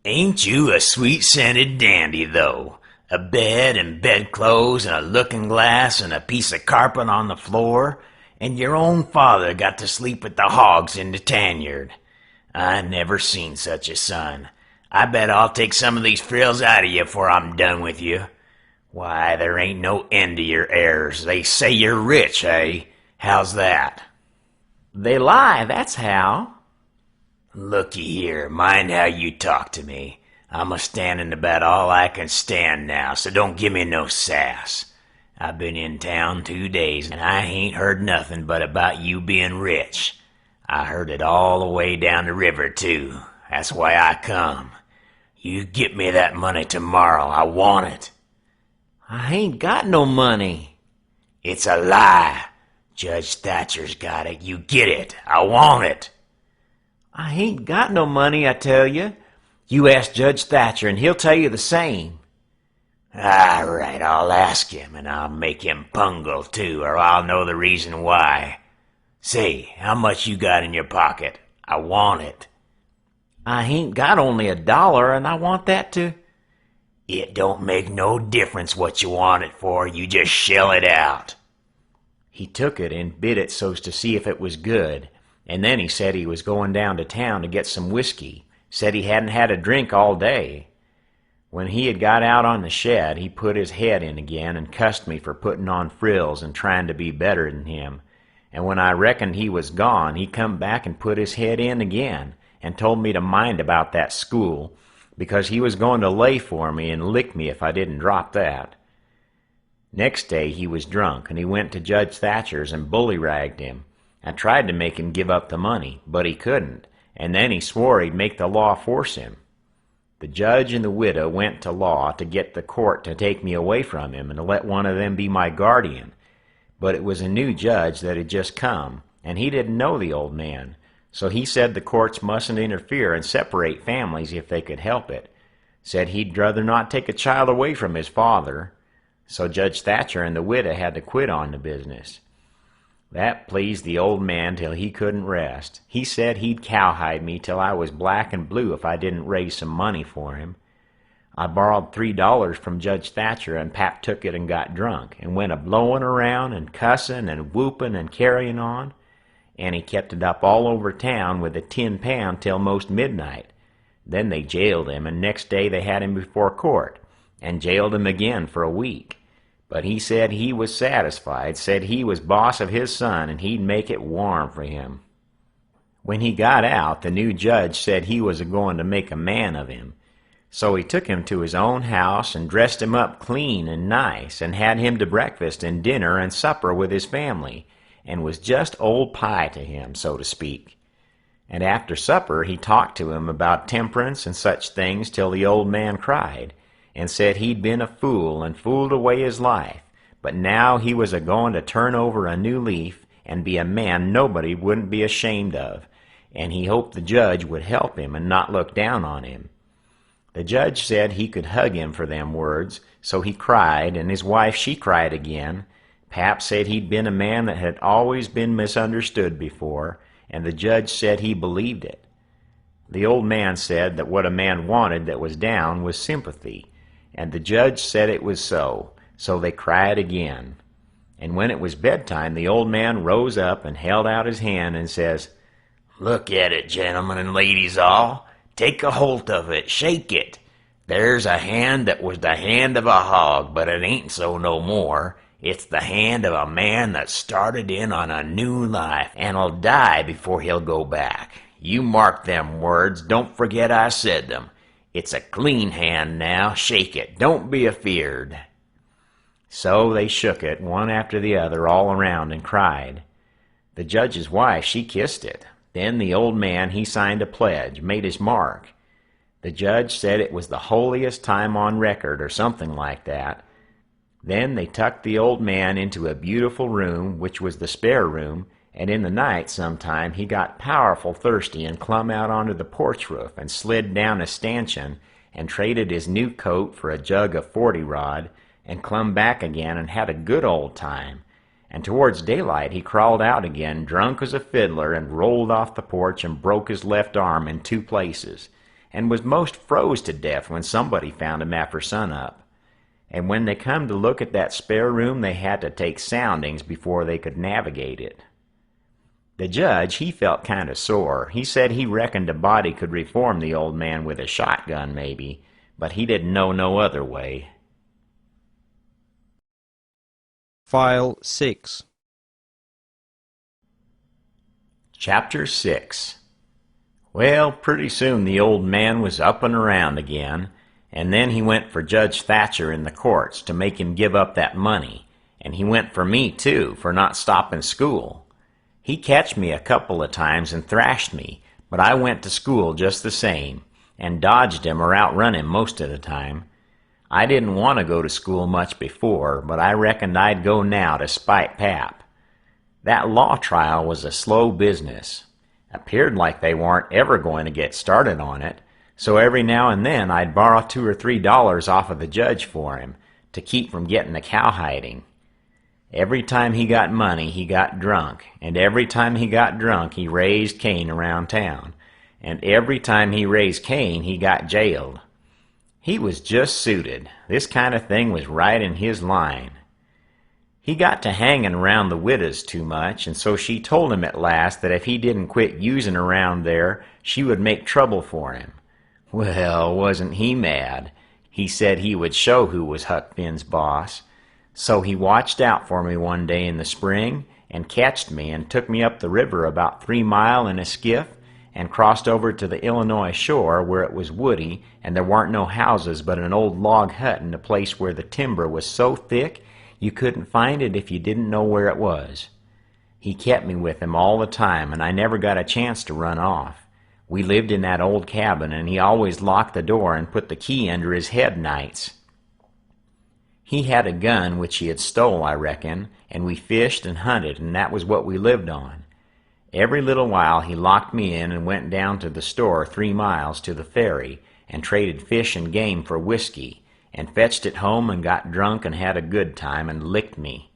Speaker 2: "Ain't you a sweet-scented dandy, though? A bed and bedclothes and a looking-glass and a piece of carpet on the floor, and your own father got to sleep with the hogs in the tanyard. I never seen such a son. I bet I'll take some of these frills out of you before I'm done with you. Why, there ain't no end to your errors. They say you're rich, eh? How's that?" "They lie, that's how." "Looky here, mind how you talk to me. I'm a-standing about all I can stand now, so don't give me no sass. I've been in town 2 days, and I ain't heard nothing but about you being rich. I heard it all the way down the river, too. That's why I come. You get me that money tomorrow. I want it." "I ain't got no money." "It's a lie. Judge Thatcher's got it. You get it. I want it." "I ain't got no money, I tell you. You ask Judge Thatcher, and he'll tell you the same." "All right, I'll ask him, and I'll make him pungle, too, or I'll know the reason why. Say, how much you got in your pocket? I want it." "I ain't got only $1, and I want that to—" "It don't make no difference what you want it for. You just shell it out." He took it and bit it so's to see if it was good, and then he said he was going down to town to get some whiskey. Said he hadn't had a drink all day. When he had got out on the shed, he put his head in again and cussed me for putting on frills and trying to be better than him. And when I reckoned he was gone, he come back and put his head in again and told me to mind about that school, because he was going to lay for me and lick me if I didn't drop that. Next day he was drunk, and he went to Judge Thatcher's and bully-ragged him. I tried to make him give up the money, but he couldn't, and then he swore he'd make the law force him. The judge and the widow went to law to get the court to take me away from him and to let one of them be my guardian. But it was a new judge that had just come, and he didn't know the old man, so he said the courts mustn't interfere and separate families if they could help it. Said he'd rather not take a child away from his father, so Judge Thatcher and the widow had to quit on the business. That pleased the old man till he couldn't rest. He said he'd cowhide me till I was black and blue if I didn't raise some money for him. I borrowed $3 from Judge Thatcher, and Pap took it and got drunk, and went a-blowing around and cussing and whooping and carrying on, and he kept it up all over town with a tin pan till most midnight. Then they jailed him, and next day they had him before court, and jailed him again for a week. But he said he was satisfied, said he was boss of his son, and he'd make it warm for him. When he got out, the new judge said he was a-going to make a man of him. So he took him to his own house and dressed him up clean and nice, and had him to breakfast and dinner and supper with his family, and was just old pie to him, so to speak. And after supper he talked to him about temperance and such things till the old man cried, and said he'd been a fool and fooled away his life, but now he was a-going to turn over a new leaf and be a man nobody wouldn't be ashamed of, and he hoped the judge would help him and not look down on him. The judge said he could hug him for them words, so he cried, and his wife she cried again. Pap said he'd been a man that had always been misunderstood before, and the judge said he believed it. The old man said that what a man wanted that was down was sympathy, and the judge said it was so they cried again. And when it was bedtime, the old man rose up and held out his hand and says, "Look at it, gentlemen and ladies all. Take a holt of it, shake it. There's a hand that was the hand of a hog, but it ain't so no more. It's the hand of a man that started in on a new life, and'll die before he'll go back. You mark them words, don't forget I said them. It's a clean hand now, shake it, don't be afeard." So they shook it, one after the other, all around, and cried. The judge's wife, she kissed it. Then the old man, he signed a pledge, made his mark. The judge said it was the holiest time on record, or something like that. Then they tucked the old man into a beautiful room, which was the spare room, and in the night sometime he got powerful thirsty and clumb out onto the porch roof and slid down a stanchion and traded his new coat for a jug of 40-rod and clumb back again and had a good old time. And towards daylight he crawled out again, drunk as a fiddler, and rolled off the porch and broke his left arm in 2 places, and was most froze to death when somebody found him after sunup. And when they come to look at that spare room, they had to take soundings before they could navigate it. The judge, he felt kind of sore. He said he reckoned a body could reform the old man with a shotgun maybe, but he didn't know no other way.
Speaker 1: File 6.
Speaker 2: Chapter 6. Well, pretty soon the old man was up and around again, and then he went for Judge Thatcher in the courts to make him give up that money, and he went for me too for not stopping school. He catched me a couple of times and thrashed me, but I went to school just the same, and dodged him or outrun him most of the time. I didn't want to go to school much before, but I reckoned I'd go now to spite Pap. That law trial was a slow business. Appeared like they weren't ever going to get started on it, so every now and then I'd borrow $2 or $3 off of the judge for him, to keep from getting the cowhiding. Every time he got money, he got drunk, and every time he got drunk, he raised Cain around town, and every time he raised Cain, he got jailed. He was just suited. This kind of thing was right in his line. He got to hanging around the widows too much, and so she told him at last that if he didn't quit using around there, she would make trouble for him. Well, wasn't he mad? He said he would show who was Huck Finn's boss. So he watched out for me one day in the spring, and catched me and took me up the river about 3 mile in a skiff, and crossed over to the Illinois shore where it was woody and there weren't no houses but an old log hut in a place where the timber was so thick you couldn't find it if you didn't know where it was. He kept me with him all the time, and I never got a chance to run off. We lived in that old cabin, and he always locked the door and put the key under his head nights. He had a gun which he had stole, I reckon, and we fished and hunted, and that was what we lived on. Every little while he locked me in and went down to the store 3 miles to the ferry and traded fish and game for whiskey, and fetched it home and got drunk and had a good time and licked me.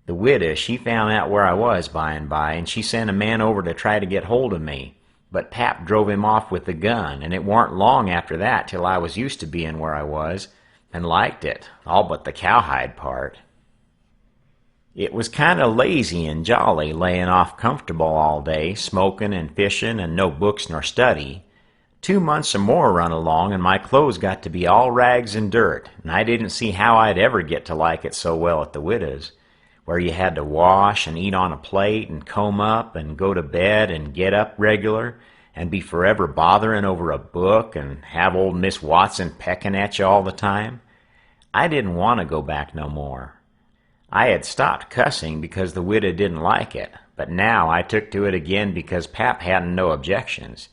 Speaker 2: The widow, she found out where I was by and by, and she sent a man over to try to get hold of me, But Pap drove him off with the gun, and it warn't long after that till I was used to being where I was, and liked it, all but the cowhide part. It was kind of lazy and jolly, laying off comfortable all day, smoking and fishing, and no books nor study. 2 months or more run along, and my clothes got to be all rags and dirt, and I didn't see how I'd ever get to like it so well at the widow's, where you had to wash and eat on a plate and comb up and go to bed and get up regular and be forever bothering over a book and have old Miss Watson pecking at you all the time. I didn't want to go back no more. I had stopped cussing because the widow didn't like it, but now I took to it again because Pap hadn't no objections.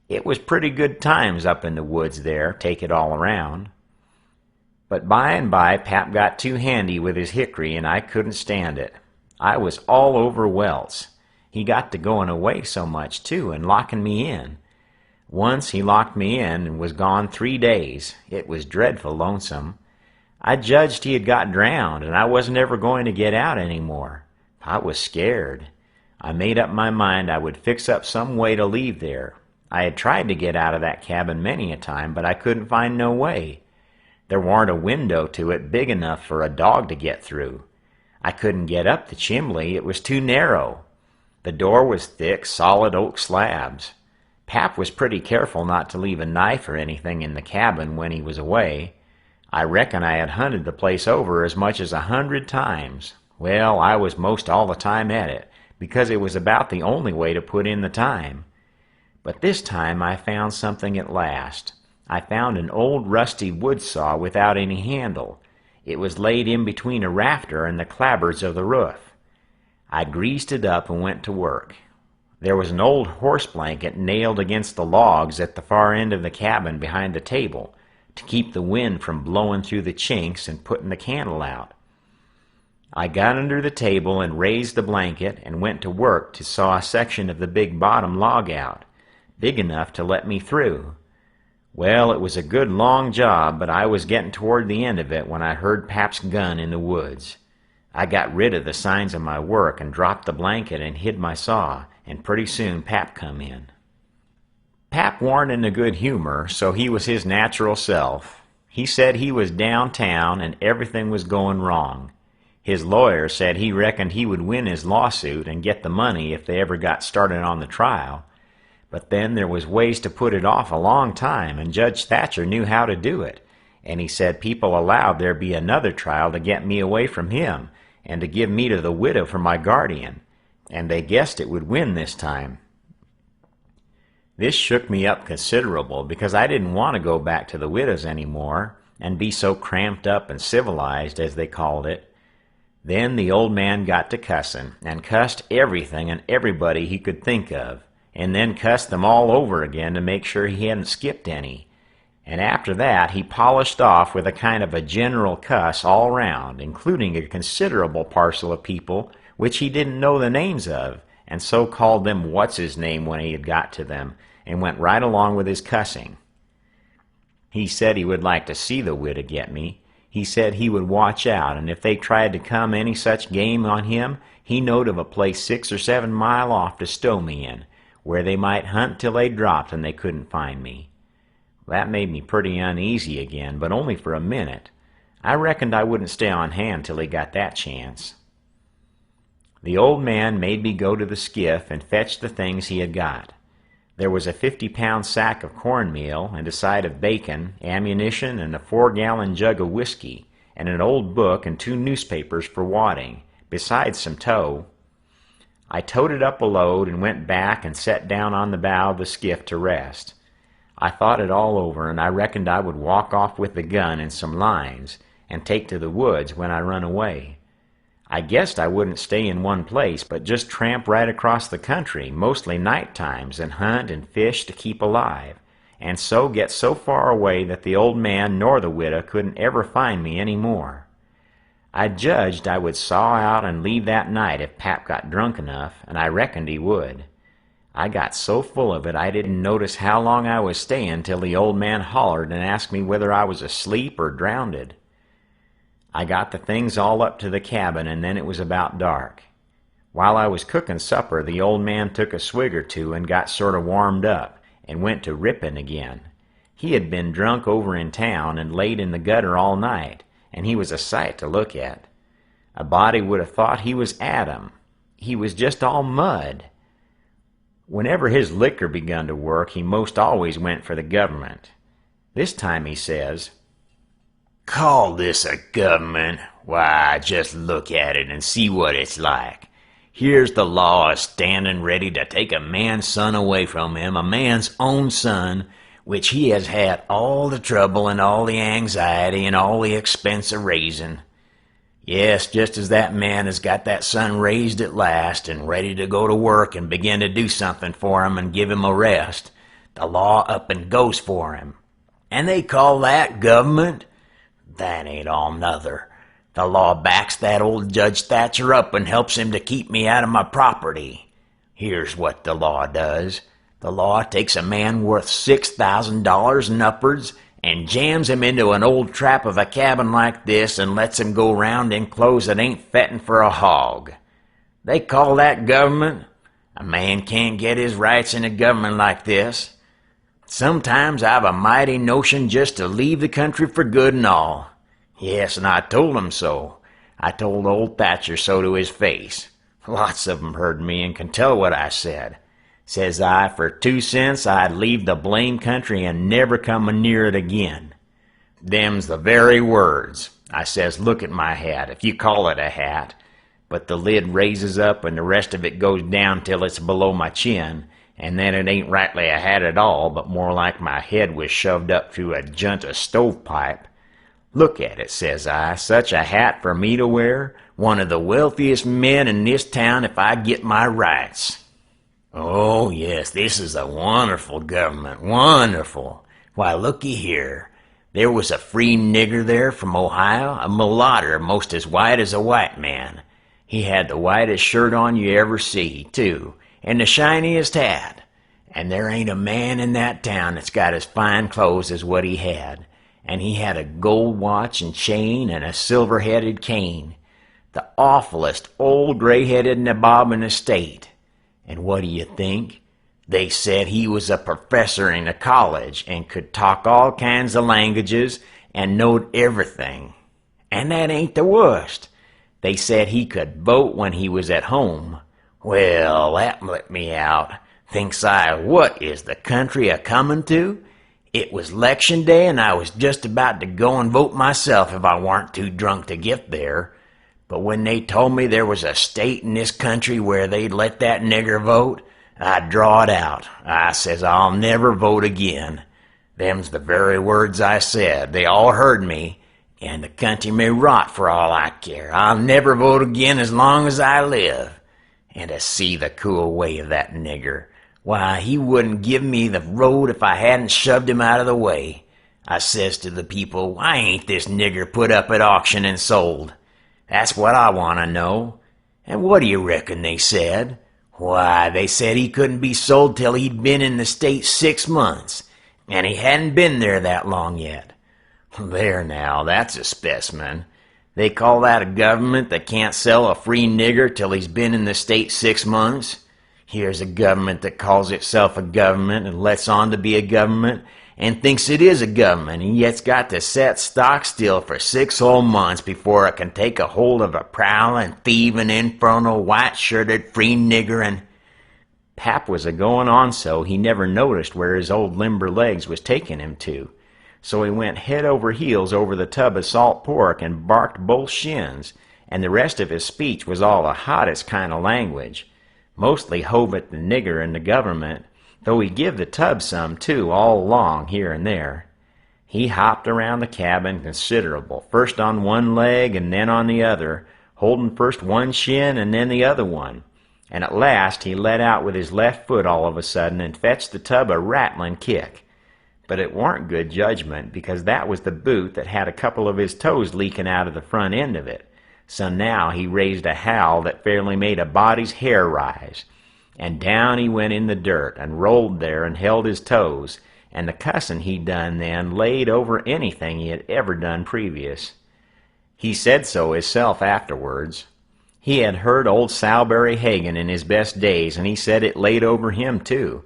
Speaker 2: It was pretty good times up in the woods there, take it all around. But by and by Pap got too handy with his hickory, and I couldn't stand it. I was all over welts. He got to going away so much, too, and locking me in. Once he locked me in and was gone 3 days. It was dreadful lonesome. I judged he had got drowned, and I wasn't ever going to get out any more. I was scared. I made up my mind I would fix up some way to leave there. I had tried to get out of that cabin many a time, but I couldn't find no way. There warn't a window to it big enough for a dog to get through. I couldn't get up the chimney, it was too narrow. The door was thick, solid oak slabs. Pap was pretty careful not to leave a knife or anything in the cabin when he was away. I reckon I had hunted the place over as much as 100 times. Well, I was most all the time at it, because it was about the only way to put in the time. But this time I found something at last. I found an old rusty wood saw without any handle. It was laid in between a rafter and the clapboards of the roof. I greased it up and went to work. There was an old horse blanket nailed against the logs at the far end of the cabin behind the table to keep the wind from blowing through the chinks and putting the candle out. I got under the table and raised the blanket and went to work to saw a section of the big bottom log out, big enough to let me through. Well, it was a good long job, but I was getting toward the end of it when I heard Pap's gun in the woods. I got rid of the signs of my work and dropped the blanket and hid my saw, and pretty soon Pap come in. Pap warn't in a good humor, so he was his natural self. He said he was downtown and everything was going wrong. His lawyer said he reckoned he would win his lawsuit and get the money if they ever got started on the trial. But then there was ways to put it off a long time, and Judge Thatcher knew how to do it. And he said people allowed there be another trial to get me away from him, and to give me to the widow for my guardian. And they guessed it would win this time. This shook me up considerable, because I didn't want to go back to the widow's any more, and be so cramped up and civilized, as they called it. Then the old man got to cussing, and cussed everything and everybody he could think of, and then cussed them all over again to make sure he hadn't skipped any. And after that he polished off with a kind of a general cuss all round, including a considerable parcel of people which he didn't know the names of, and so called them what's-his-name when he had got to them, and went right along with his cussing. He said he would like to see the widow get me. He said he would watch out, and if they tried to come any such game on him, he knowed of a place 6 or 7 mile off to stow me in, where they might hunt till they dropped and they couldn't find me. That made me pretty uneasy again, but only for a minute. I reckoned I wouldn't stay on hand till he got that chance. The old man made me go to the skiff and fetch the things he had got. There was a 50-pound sack of cornmeal and a side of bacon, ammunition, and a 4-gallon jug of whiskey, and an old book and 2 newspapers for wadding, besides some tow. I toted up a load and went back and sat down on the bow of the skiff to rest. I thought it all over, and I reckoned I would walk off with the gun and some lines, and take to the woods when I run away. I guessed I wouldn't stay in one place, but just tramp right across the country, mostly night times, and hunt and fish to keep alive, and so get so far away that the old man nor the widow couldn't ever find me any more. I judged I would saw out and leave that night if Pap got drunk enough, and I reckoned he would. I got so full of it I didn't notice how long I was staying till the old man hollered and asked me whether I was asleep or drownded. I got the things all up to the cabin, and then it was about dark. While I was cooking supper, the old man took a swig or two and got sort of warmed up, and went to ripping again. He had been drunk over in town and laid in the gutter all night, and he was a sight to look at. A body would have thought he was Adam. He was just all mud. Whenever his liquor begun to work, he most always went for the government. This time he says, "Call this a government? Why, just look at it and see what it's like. Here's the law standing ready to take a man's son away from him, a man's own son, which he has had all the trouble and all the anxiety and all the expense of raising. Yes, just as that man has got that son raised at last and ready to go to work and begin to do something for him and give him a rest, the law up and goes for him. And they call that government? That ain't all nother. The law backs that old Judge Thatcher up and helps him to keep me out of my property. Here's what the law does. The law takes a man worth $6,000 and upwards and jams him into an old trap of a cabin like this and lets him go round in clothes that ain't fettin' for a hog. They call that government? A man can't get his rights in a government like this. Sometimes I've a mighty notion just to leave the country for good and all. Yes, and I told him so. I told old Thatcher so to his face. Lots of 'em heard me and can tell what I said. Says I, for 2 cents I'd leave the blame country and never come near it again. Them's the very words. I says, look at my hat, if you call it a hat. But the lid raises up and the rest of it goes down till it's below my chin, and then it ain't rightly a hat at all, but more like my head was shoved up through a junt of stovepipe. Look at it, says I, such a hat for me to wear, one of the wealthiest men in this town if I get my rights. Oh, yes, this is a wonderful government, wonderful. Why, looky here. There was a free nigger there from Ohio, a mulatto most as white as a white man. He had the whitest shirt on you ever see, too, and the shiniest hat. And there ain't a man in that town that's got as fine clothes as what he had. And he had a gold watch and chain and a silver-headed cane. The awfulest old gray-headed nabob in the state. And what do you think? They said he was a professor in a college and could talk all kinds of languages and knowed everything. And that ain't the worst. They said he could vote when he was at home. Well, that let me out. Thinks I, what is the country a-comin' to? It was 'lection day and I was just about to go and vote myself if I warn't too drunk to get there. But when they told me there was a state in this country where they'd let that nigger vote, I drawed out. I says I'll never vote again. Them's the very words I said. They all heard me, and the country may rot for all I care. I'll never vote again as long as I live. And to see the cool way of that nigger. Why, he wouldn't give me the road if I hadn't shoved him out of the way. I says to the people, why ain't this nigger put up at auction and sold? That's what I want to know. And what do you reckon they said? Why, they said he couldn't be sold till he'd been in the state 6 months, and he hadn't been there that long yet. There now, that's a specimen. They call that a government that can't sell a free nigger till he's been in the state 6 months? Here's a government that calls itself a government and lets on to be a government and thinks it is a government, and yet's got to set stock still for 6 whole months before it can take a hold of a prowling, thieving, infernal, white-shirted free nigger. And Pap was a-going on so he never noticed where his old limber legs was taking him to. So he went head over heels over the tub of salt pork and barked both shins, and the rest of his speech was all the hottest kind of language. Mostly hove at the nigger and the government, though he give the tub some, too, all along, here and there. He hopped around the cabin considerable, first on one leg and then on the other, holding first one shin and then the other one, and at last he let out with his left foot all of a sudden and fetched the tub a rattling kick. But it warn't good judgment, because that was the boot that had a couple of his toes leaking out of the front end of it. So now he raised a howl that fairly made a body's hair rise, and down he went in the dirt and rolled there and held his toes, and the cussin' he done then laid over anything he had ever done previous. He said so hisself afterwards. He had heard old Sowberry Hagan in his best days, and he said it laid over him too,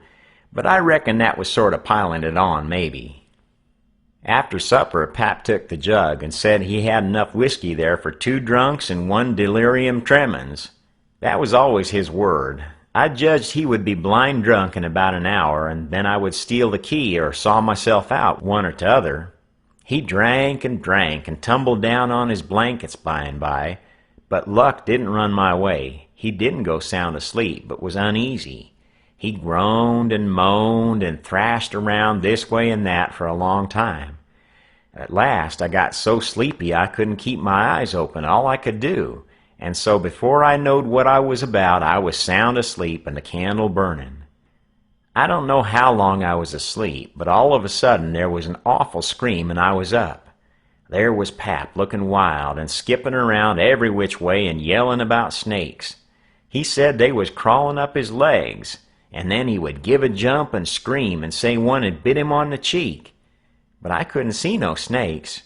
Speaker 2: but I reckon that was sort of piling it on, maybe. After supper, Pap took the jug and said he had enough whiskey there for 2 drunks and 1 delirium tremens. That was always his word. I judged he would be blind drunk in about an hour, and then I would steal the key or saw myself out, one or t'other. He drank and tumbled down on his blankets by and by, but luck didn't run my way. He didn't go sound asleep, but was uneasy. He groaned and moaned and thrashed around this way and that for a long time. At last I got so sleepy I couldn't keep my eyes open, all I could do, and so before I knowed what I was about, I was sound asleep and the candle burning. I don't know how long I was asleep, but all of a sudden there was an awful scream and I was up. There was Pap looking wild and skipping around every which way and yelling about snakes. He said they was crawling up his legs, and then he would give a jump and scream and say one had bit him on the cheek. But I couldn't see no snakes.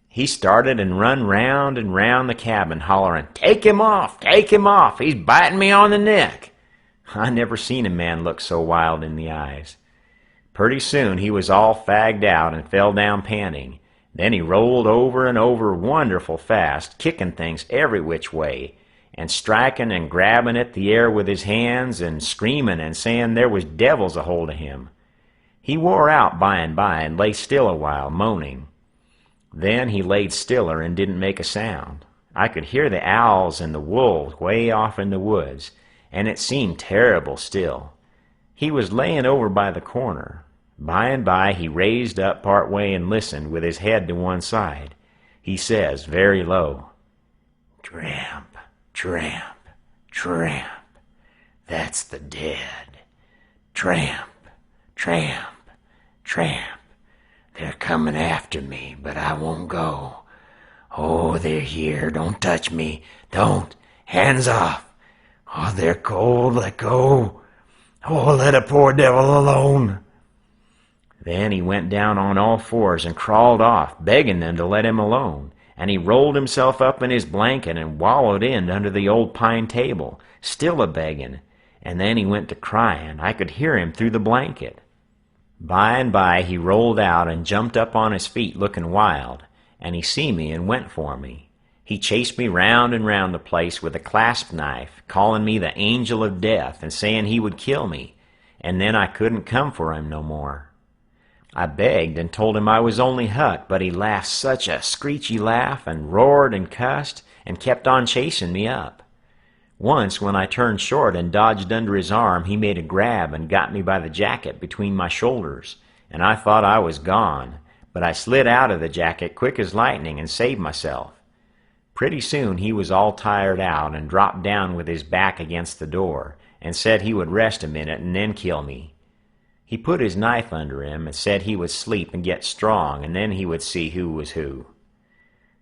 Speaker 2: He started and run round and round the cabin hollering, "Take him off! Take him off! He's biting me on the neck!" I never seen a man look so wild in the eyes. Pretty soon he was all fagged out and fell down panting. Then he rolled over and over wonderful fast, kicking things every which way, and striking and grabbing at the air with his hands, and screaming and saying there was devils a hold of him. He wore out by and lay still a while, moaning. Then he laid stiller and didn't make a sound. I could hear the owls and the wolves way off in the woods, and it seemed terrible still. He was laying over by the corner. By and by he raised up part way and listened with his head to one side. He says, very low, "Tramp, tramp, tramp. That's the dead. Tramp, tramp, tramp. They're coming after me, but I won't go. Oh, they're here. Don't touch me. Don't. Hands off. Oh, they're cold. Let go. Oh, let a poor devil alone." Then he went down on all fours and crawled off, begging them to let him alone, and he rolled himself up in his blanket and wallowed in under the old pine table, still a-begging, and then he went to crying. I could hear him through the blanket. By and by he rolled out and jumped up on his feet looking wild, and he see me and went for me. He chased me round and round the place with a clasp knife, calling me the angel of death and saying he would kill me, and then I couldn't come for him no more. I begged and told him I was only Huck, but he laughed such a screechy laugh and roared and cussed and kept on chasing me up. Once, when I turned short and dodged under his arm, he made a grab and got me by the jacket between my shoulders, and I thought I was gone, but I slid out of the jacket quick as lightning and saved myself. Pretty soon he was all tired out and dropped down with his back against the door and said he would rest a minute and then kill me. He put his knife under him and said he would sleep and get strong, and then he would see who was who.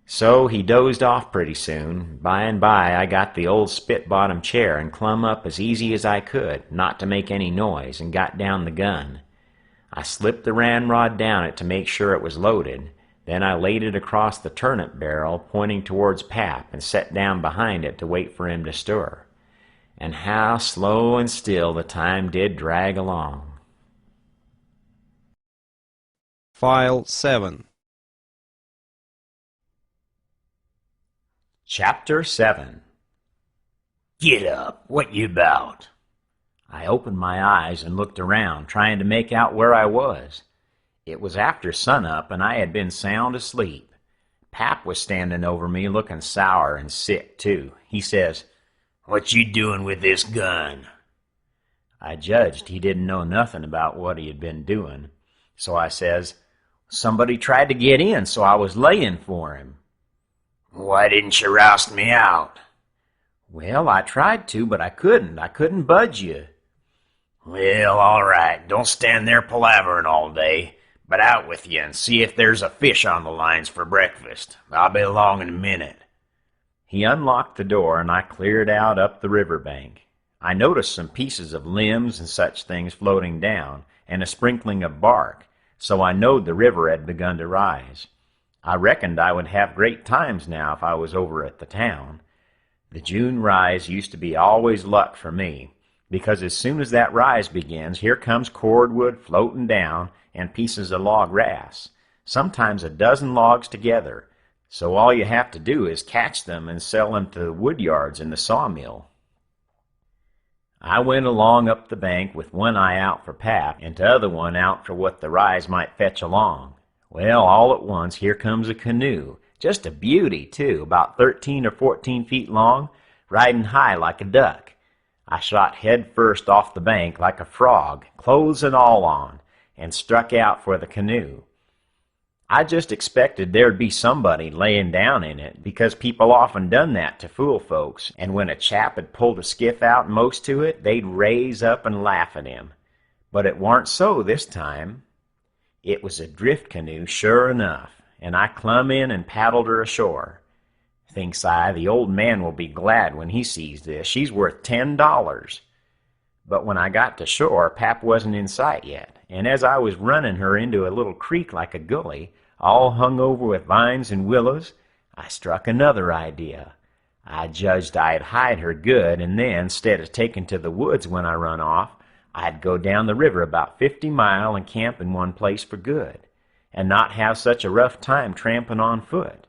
Speaker 2: So he dozed off pretty soon. By and by I got the old spit-bottom chair and clumb up as easy as I could, not to make any noise, and got down the gun. I slipped the ramrod down it to make sure it was loaded. Then I laid it across the turnip barrel, pointing towards Pap, and sat down behind it to wait for him to stir. And how slow and still the time did drag along.
Speaker 1: File 7.
Speaker 2: Chapter 7. "Get up! What you 'bout?" I opened my eyes and looked around, trying to make out where I was. It was after sunup, and I had been sound asleep. Pap was standing over me, looking sour and sick, too. He says, "What you doing with this gun?" I judged he didn't know nothing about what he had been doing, so I says, "Somebody tried to get in, so I was laying for him." "Why didn't you roust me out?" "Well, I tried to, but I couldn't. I couldn't budge you." "Well, all right. Don't stand there palavering all day, but out with you and see if there's a fish on the lines for breakfast. I'll be along in a minute." He unlocked the door, and I cleared out up the river bank. I noticed some pieces of limbs and such things floating down, and a sprinkling of bark, so I knowed the river had begun to rise. I reckoned I would have great times now if I was over at the town. The June rise used to be always luck for me, because as soon as that rise begins, here comes cordwood floating down and pieces of log grass, sometimes a dozen logs together, so all you have to do is catch them and sell them to the wood yards and the sawmill. I went along up the bank with one eye out for Pap and t'other one out for what the rise might fetch along. Well, all at once here comes a canoe, just a beauty too, about 13 or 14 feet long, riding high like a duck. I shot head first off the bank like a frog, clothes and all on, and struck out for the canoe. I just expected there'd be somebody laying down in it, because people often done that to fool folks, and when a chap had pulled a skiff out most to it, they'd raise up and laugh at him. But it warn't so this time. It was a drift canoe, sure enough, and I clumb in and paddled her ashore. Thinks I, the old man will be glad when he sees this. She's worth $10. But when I got to shore, Pap wasn't in sight yet, and as I was running her into a little creek like a gully, all hung over with vines and willows, I struck another idea. I judged I'd hide her good, and then, instead of taking to the woods when I run off, I'd go down the river about 50 mile and camp in one place for good, and not have such a rough time tramping on foot.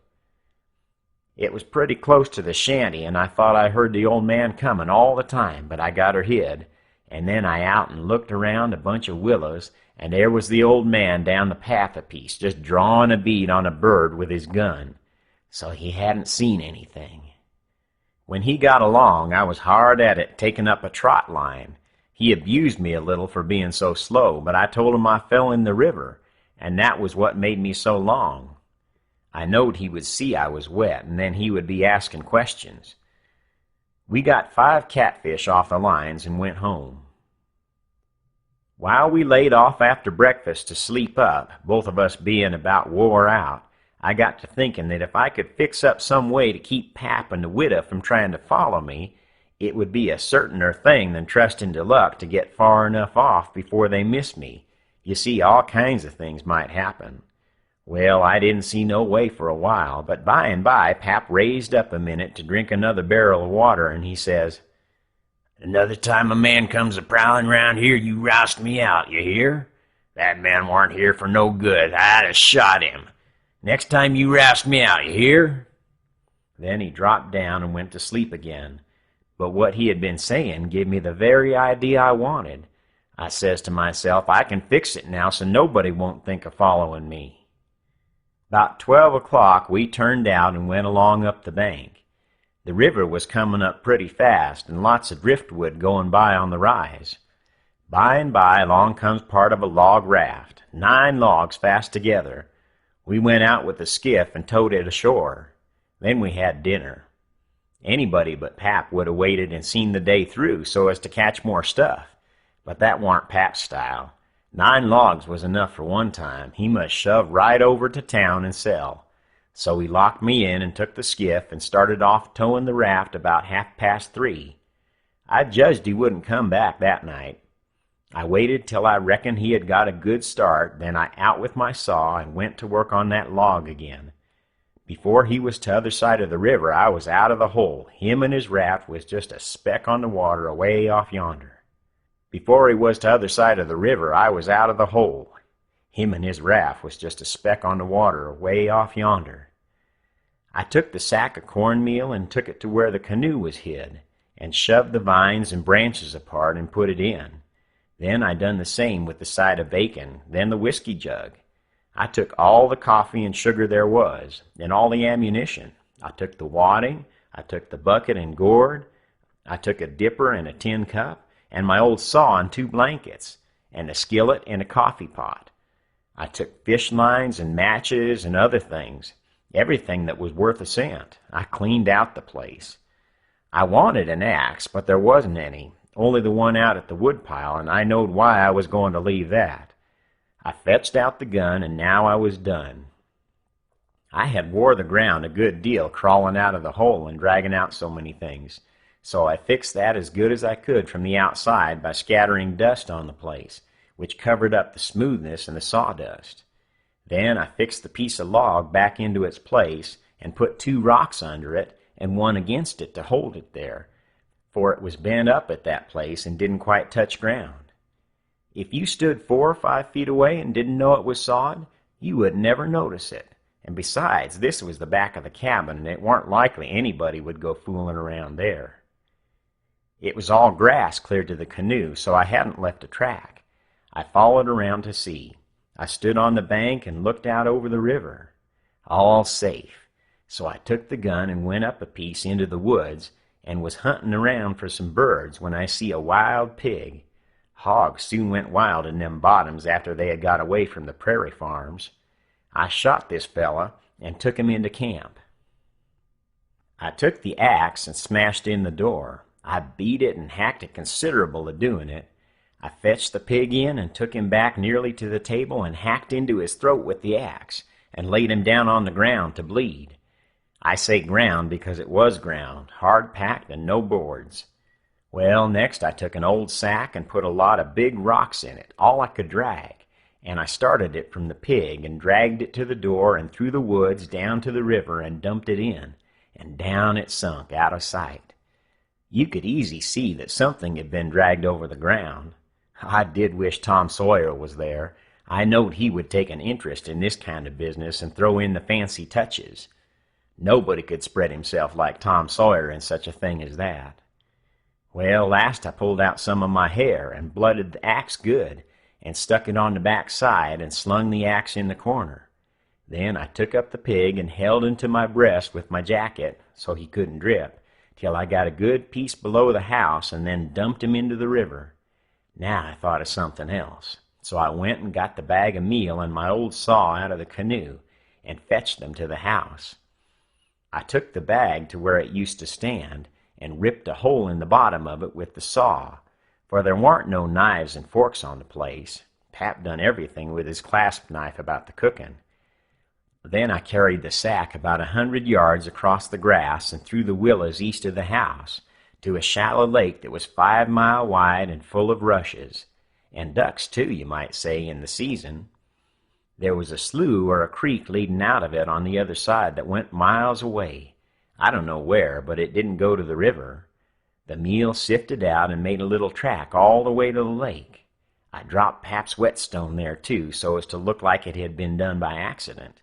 Speaker 2: It was pretty close to the shanty, and I thought I heard the old man coming all the time, but I got her hid, and then I out and looked around a bunch of willows, and there was the old man down the path a piece, just drawing a bead on a bird with his gun, so he hadn't seen anything. When he got along, I was hard at it taking up a trot line. He abused me a little for being so slow, but I told him I fell in the river, and that was what made me so long. I knowed he would see I was wet, and then he would be asking questions. We got 5 catfish off the lines and went home. While we laid off after breakfast to sleep up, both of us being about wore out, I got to thinking that if I could fix up some way to keep Pap and the widow from trying to follow me, it would be a certainer thing than trusting to luck to get far enough off before they missed me. You see, all kinds of things might happen. Well, I didn't see no way for a while, but by and by Pap raised up a minute to drink another barrel of water, and he says, "Another time a man comes a-prowling round here, you roust me out, you hear? That man warn't here for no good. I'd have shot him. Next time you roust me out, you hear?" Then he dropped down and went to sleep again. But what he had been saying gave me the very idea I wanted. I says to myself, I can fix it now so nobody won't think of following me. About 12 o'clock we turned out and went along up the bank. The river was coming up pretty fast, and lots of driftwood going by on the rise. By and by along comes part of a log raft, 9 logs fast together. We went out with the skiff and towed it ashore. Then we had dinner. Anybody but Pap would have waited and seen the day through so as to catch more stuff, but that warn't Pap's style. 9 logs was enough for one time. He must shove right over to town and sell. So he locked me in and took the skiff and started off towing the raft about 3:30. I judged he wouldn't come back that night. I waited till I reckoned he had got a good start, then I out with my saw and went to work on that log again. Before he was t'other side of the river, I was out of the hole. Him and his raft was just a speck on the water away off yonder. Before he was t'other side of the river, I was out of the hole. Him and his raft was just a speck on the water away off yonder. I took the sack of cornmeal and took it to where the canoe was hid, and shoved the vines and branches apart and put it in. Then I done the same with the side of bacon, then the whiskey jug. I took all the coffee and sugar there was, and all the ammunition. I took the wadding, I took the bucket and gourd, I took a dipper and a tin cup, and my old saw and 2 blankets, and a skillet and a coffee pot. I took fish lines and matches and other things, everything that was worth a cent. I cleaned out the place. I wanted an axe, but there wasn't any, only the one out at the woodpile, and I knowed why I was going to leave that. I fetched out the gun, and now I was done. I had wore the ground a good deal crawling out of the hole and dragging out so many things, so I fixed that as good as I could from the outside by scattering dust on the place, which covered up the smoothness and the sawdust. Then I fixed the piece of log back into its place and put 2 rocks under it and one against it to hold it there, for it was bent up at that place and didn't quite touch ground. If you stood 4 or 5 feet away and didn't know it was sawed, you would never notice it. And besides, this was the back of the cabin, and it weren't likely anybody would go fooling around there. It was all grass clear to the canoe, so I hadn't left a track. I followed around to see. I stood on the bank and looked out over the river. All safe. So I took the gun and went up a piece into the woods and was hunting around for some birds when I see a wild pig. Hogs soon went wild in them bottoms after they had got away from the prairie farms. I shot this fella and took him into camp. I took the axe and smashed in the door. I beat it and hacked it considerable a doing it. I fetched the pig in and took him back nearly to the table and hacked into his throat with the axe and laid him down on the ground to bleed. I say ground because it was ground, hard-packed and no boards. Well, next I took an old sack and put a lot of big rocks in it, all I could drag, and I started it from the pig and dragged it to the door and through the woods down to the river and dumped it in, and down it sunk out of sight. You could easy see that something had been dragged over the ground. I did wish Tom Sawyer was there. I knowed he would take an interest in this kind of business and throw in the fancy touches. Nobody could spread himself like Tom Sawyer in such a thing as that. Well, last I pulled out some of my hair and blooded the axe good and stuck it on the back side and slung the axe in the corner. Then I took up the pig and held him to my breast with my jacket so he couldn't drip till I got a good piece below the house and then dumped him into the river. Now I thought of something else, so I went and got the bag of meal and my old saw out of the canoe and fetched them to the house. I took the bag to where it used to stand and ripped a hole in the bottom of it with the saw, for there warn't no knives and forks on the place. Pap done everything with his clasp knife about the cooking. Then I carried the sack about 100 yards across the grass and through the willows east of the house to a shallow lake that was 5 miles wide and full of rushes, and ducks too, you might say, in the season. There was a slough or a creek leading out of it on the other side that went miles away. I don't know where, but it didn't go to the river. The meal sifted out and made a little track all the way to the lake. I dropped Pap's whetstone there too, so as to look like it had been done by accident.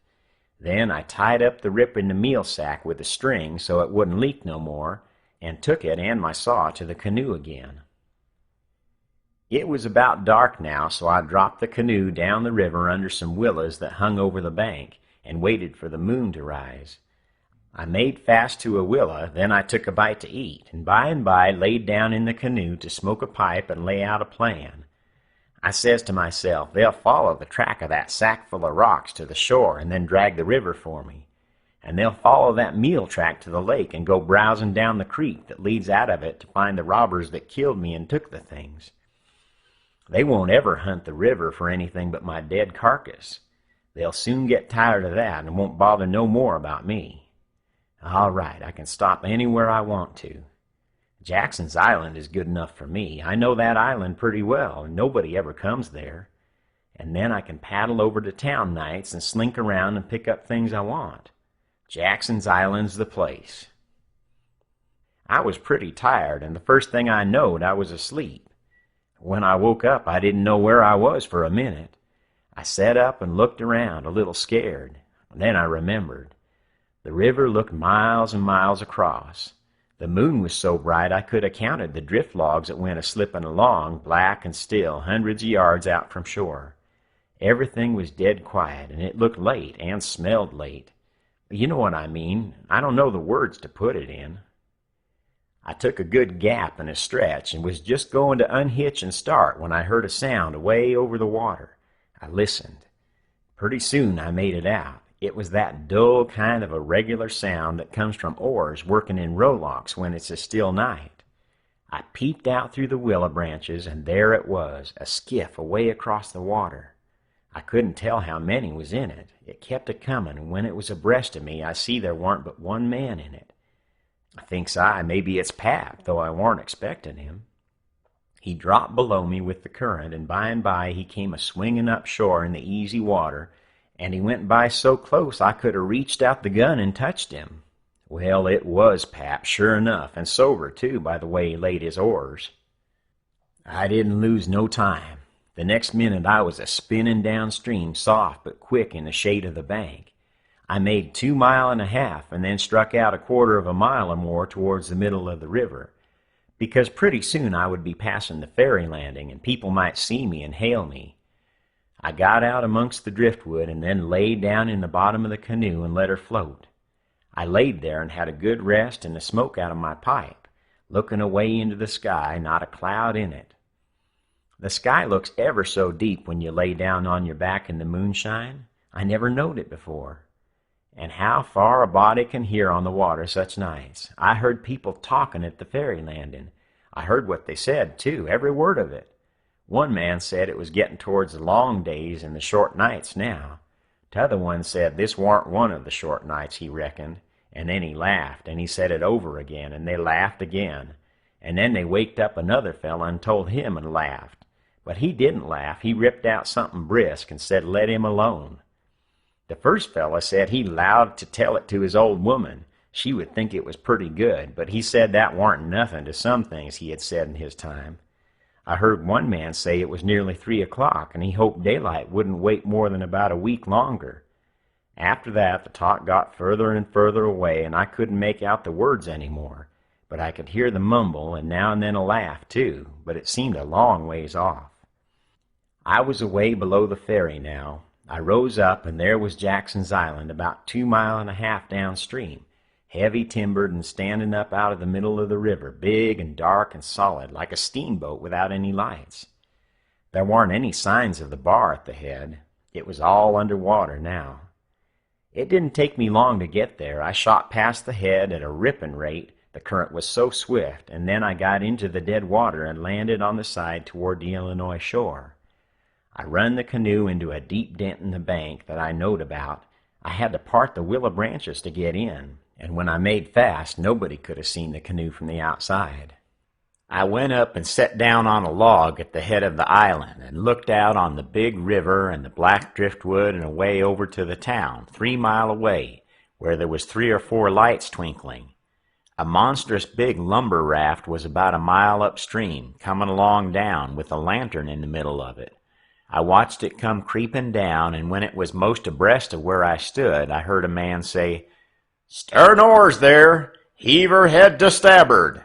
Speaker 2: Then I tied up the rip in the meal sack with a string so it wouldn't leak no more, and took it and my saw to the canoe again. It was about dark now, so I dropped the canoe down the river under some willows that hung over the bank and waited for the moon to rise. I made fast to a willow, then I took a bite to eat, and by laid down in the canoe to smoke a pipe and lay out a plan. I says to myself, they'll follow the track of that sack full of rocks to the shore and then drag the river for me. And they'll follow that meal track to the lake and go browsing down the creek that leads out of it to find the robbers that killed me and took the things. They won't ever hunt the river for anything but my dead carcass. They'll soon get tired of that and won't bother no more about me. All right, I can stop anywhere I want to. Jackson's Island is good enough for me. I know that island pretty well, and nobody ever comes there. And then I can paddle over to town nights and slink around and pick up things I want. Jackson's Island's the place. I was pretty tired, and the first thing I knowed, I was asleep. When I woke up, I didn't know where I was for a minute. I sat up and looked around, a little scared. Then I remembered. The river looked miles and miles across. The moon was so bright I could have counted the drift logs that went a-slipping along, black and still, hundreds of yards out from shore. Everything was dead quiet, and it looked late and smelled late. You know what I mean. I don't know the words to put it in. I took a good gap and a stretch and was just going to unhitch and start when I heard a sound away over the water. I listened. Pretty soon I made it out. It was that dull kind of a regular sound that comes from oars working in rowlocks when it's a still night. I peeped out through the willow branches, and there it was, a skiff away across the water. I couldn't tell how many was in it. It kept a-comin', and when it was abreast of me, I see there warn't but one man in it. Thinks I, maybe it's Pap, though I warn't expectin' him. He dropped below me with the current, and by he came a-swinging up shore in the easy water, and he went by so close I could have reached out the gun and touched him. Well, it was Pap, sure enough, and sober, too, by the way he laid his oars. I didn't lose no time. The next minute I was a-spinning downstream, soft but quick in the shade of the bank. I made 2 miles and a half, and then struck out a quarter of a mile or more towards the middle of the river, because pretty soon I would be passing the ferry landing, and people might see me and hail me. I got out amongst the driftwood, and then laid down in the bottom of the canoe and let her float. I laid there and had a good rest and the smoke out of my pipe, looking away into the sky, not a cloud in it. The sky looks ever so deep when you lay down on your back in the moonshine. I never knowed it before. And how far a body can hear on the water such nights. I heard people talking at the ferry landing. I heard what they said, too, every word of it. One man said it was getting towards the long days and the short nights now. T'other one said this warn't one of the short nights, he reckoned. And then he laughed, and he said it over again, and they laughed again. And then they waked up another fella and told him and laughed. But he didn't laugh. He ripped out something brisk and said let him alone. The first fella said he 'lowed to tell it to his old woman. She would think it was pretty good, but he said that warn't nothing to some things he had said in his time. I heard one man say it was nearly 3 o'clock, and he hoped daylight wouldn't wait more than about a week longer. After that, the talk got further and further away, and I couldn't make out the words any more, but I could hear the mumble, and now and then a laugh, too, but it seemed a long ways off. I was away below the ferry now. I rose up, and there was Jackson's Island, about 2 miles and a half downstream, heavy timbered and standing up out of the middle of the river, big and dark and solid, like a steamboat without any lights. There weren't any signs of the bar at the head. It was all under water now. It didn't take me long to get there. I shot past the head at a ripping rate, the current was so swift, and then I got into the dead water and landed on the side toward the Illinois shore. I run the canoe into a deep dent in the bank that I knowed about. I had to part the willow branches to get in, and when I made fast, nobody could have seen the canoe from the outside. I went up and sat down on a log at the head of the island and looked out on the big river and the black driftwood and away over to the town, 3 miles away, where there was 3 or 4 lights twinkling. A monstrous big lumber raft was about a mile upstream, coming along down with a lantern in the middle of it. I watched it come creeping down, and when it was most abreast of where I stood, I heard a man say, "Stern oars there! Heave her head to starboard!"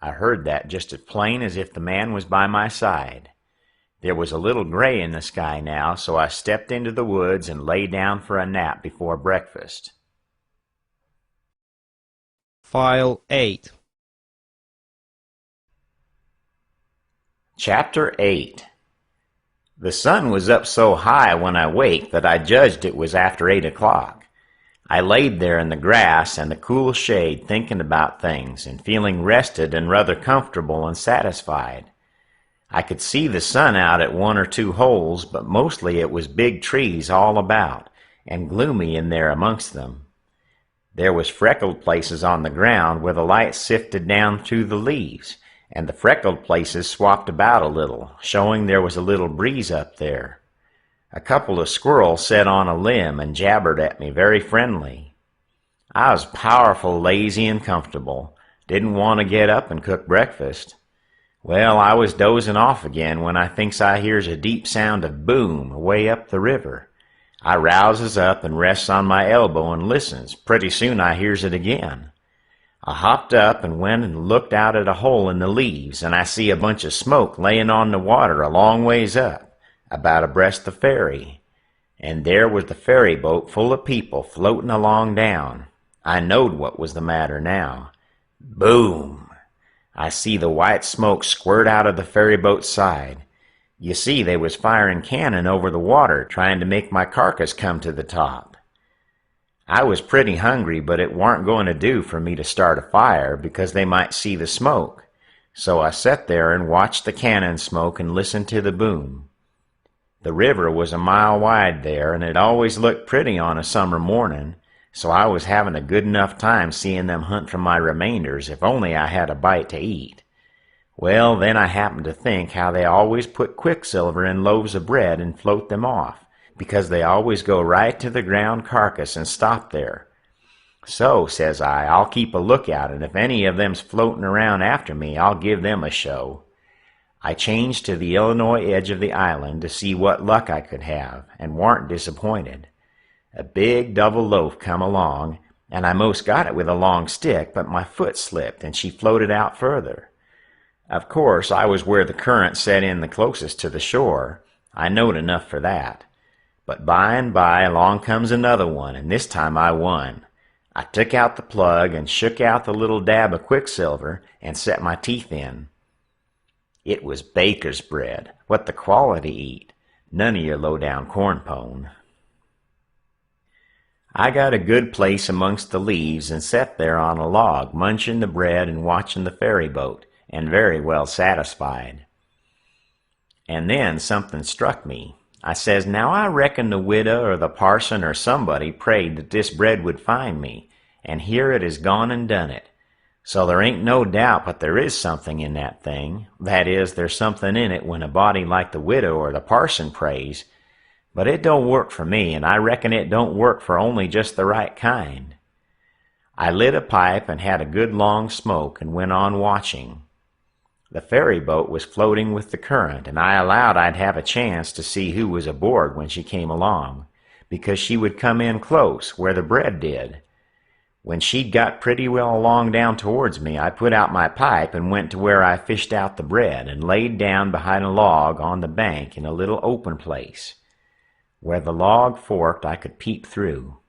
Speaker 2: I heard that just as plain as if the man was by my side. There was a little gray in the sky now, so I stepped into the woods and lay down for a nap before breakfast.
Speaker 1: File 8.
Speaker 2: Chapter 8. The sun was up so high when I waked that I judged it was after 8 o'clock. I laid there in the grass and the cool shade thinking about things and feeling rested and rather comfortable and satisfied. I could see the sun out at 1 or 2 holes, but mostly it was big trees all about, and gloomy in there amongst them. There was freckled places on the ground where the light sifted down through the leaves, and the freckled places swapped about a little, showing there was a little breeze up there. A couple of squirrels sat on a limb and jabbered at me very friendly. I was powerful lazy and comfortable, didn't want to get up and cook breakfast. Well, I was dozing off again when I thinks I hears a deep sound of boom away up the river. I rouses up and rests on my elbow and listens. Pretty soon I hears it again. I hopped up and went and looked out at a hole in the leaves, and I see a bunch of smoke laying on the water a long ways up, about abreast the ferry. And there was the ferry boat full of people floating along down. I knowed what was the matter now. Boom! I see the white smoke squirt out of the ferry boat's side. You see, they was firing cannon over the water, trying to make my carcass come to the top. I was pretty hungry, but it warn't going to do for me to start a fire, because they might see the smoke. So I sat there and watched the cannon smoke and listened to the boom. The river was a mile wide there, and it always looked pretty on a summer morning, so I was having a good enough time seeing them hunt for my remainders, if only I had a bite to eat. Well, then I happened to think how they always put quicksilver in loaves of bread and float them off, because they always go right to the ground carcass and stop there. So, says I'll keep a lookout, and if any of them's floating around after me, I'll give them a show. I changed to the Illinois edge of the island to see what luck I could have, and warn't disappointed. A big double loaf come along, and I most got it with a long stick, but my foot slipped, and she floated out further. Of course, I was where the current set in the closest to the shore. I knowed enough for that. But by and by along comes another one, and this time I won. I took out the plug and shook out the little dab of quicksilver and set my teeth in. It was baker's bread, what the quality eat, none of your low-down corn pone. I got a good place amongst the leaves and sat there on a log, munching the bread and watching the ferry boat, and very well satisfied. And then something struck me. I says, now I reckon the widow or the parson or somebody prayed that this bread would find me, and here it has gone and done it. So there ain't no doubt but there is something in that thing. That is, there's something in it when a body like the widow or the parson prays. But it don't work for me, and I reckon it don't work for only just the right kind. I lit a pipe and had a good long smoke and went on watching. The ferry boat was floating with the current, and I allowed I'd have a chance to see who was aboard when she came along, because she would come in close, where the bread did. When she'd got pretty well along down towards me, I put out my pipe and went to where I fished out the bread and laid down behind a log on the bank in a little open place. Where the log forked, I could peep through.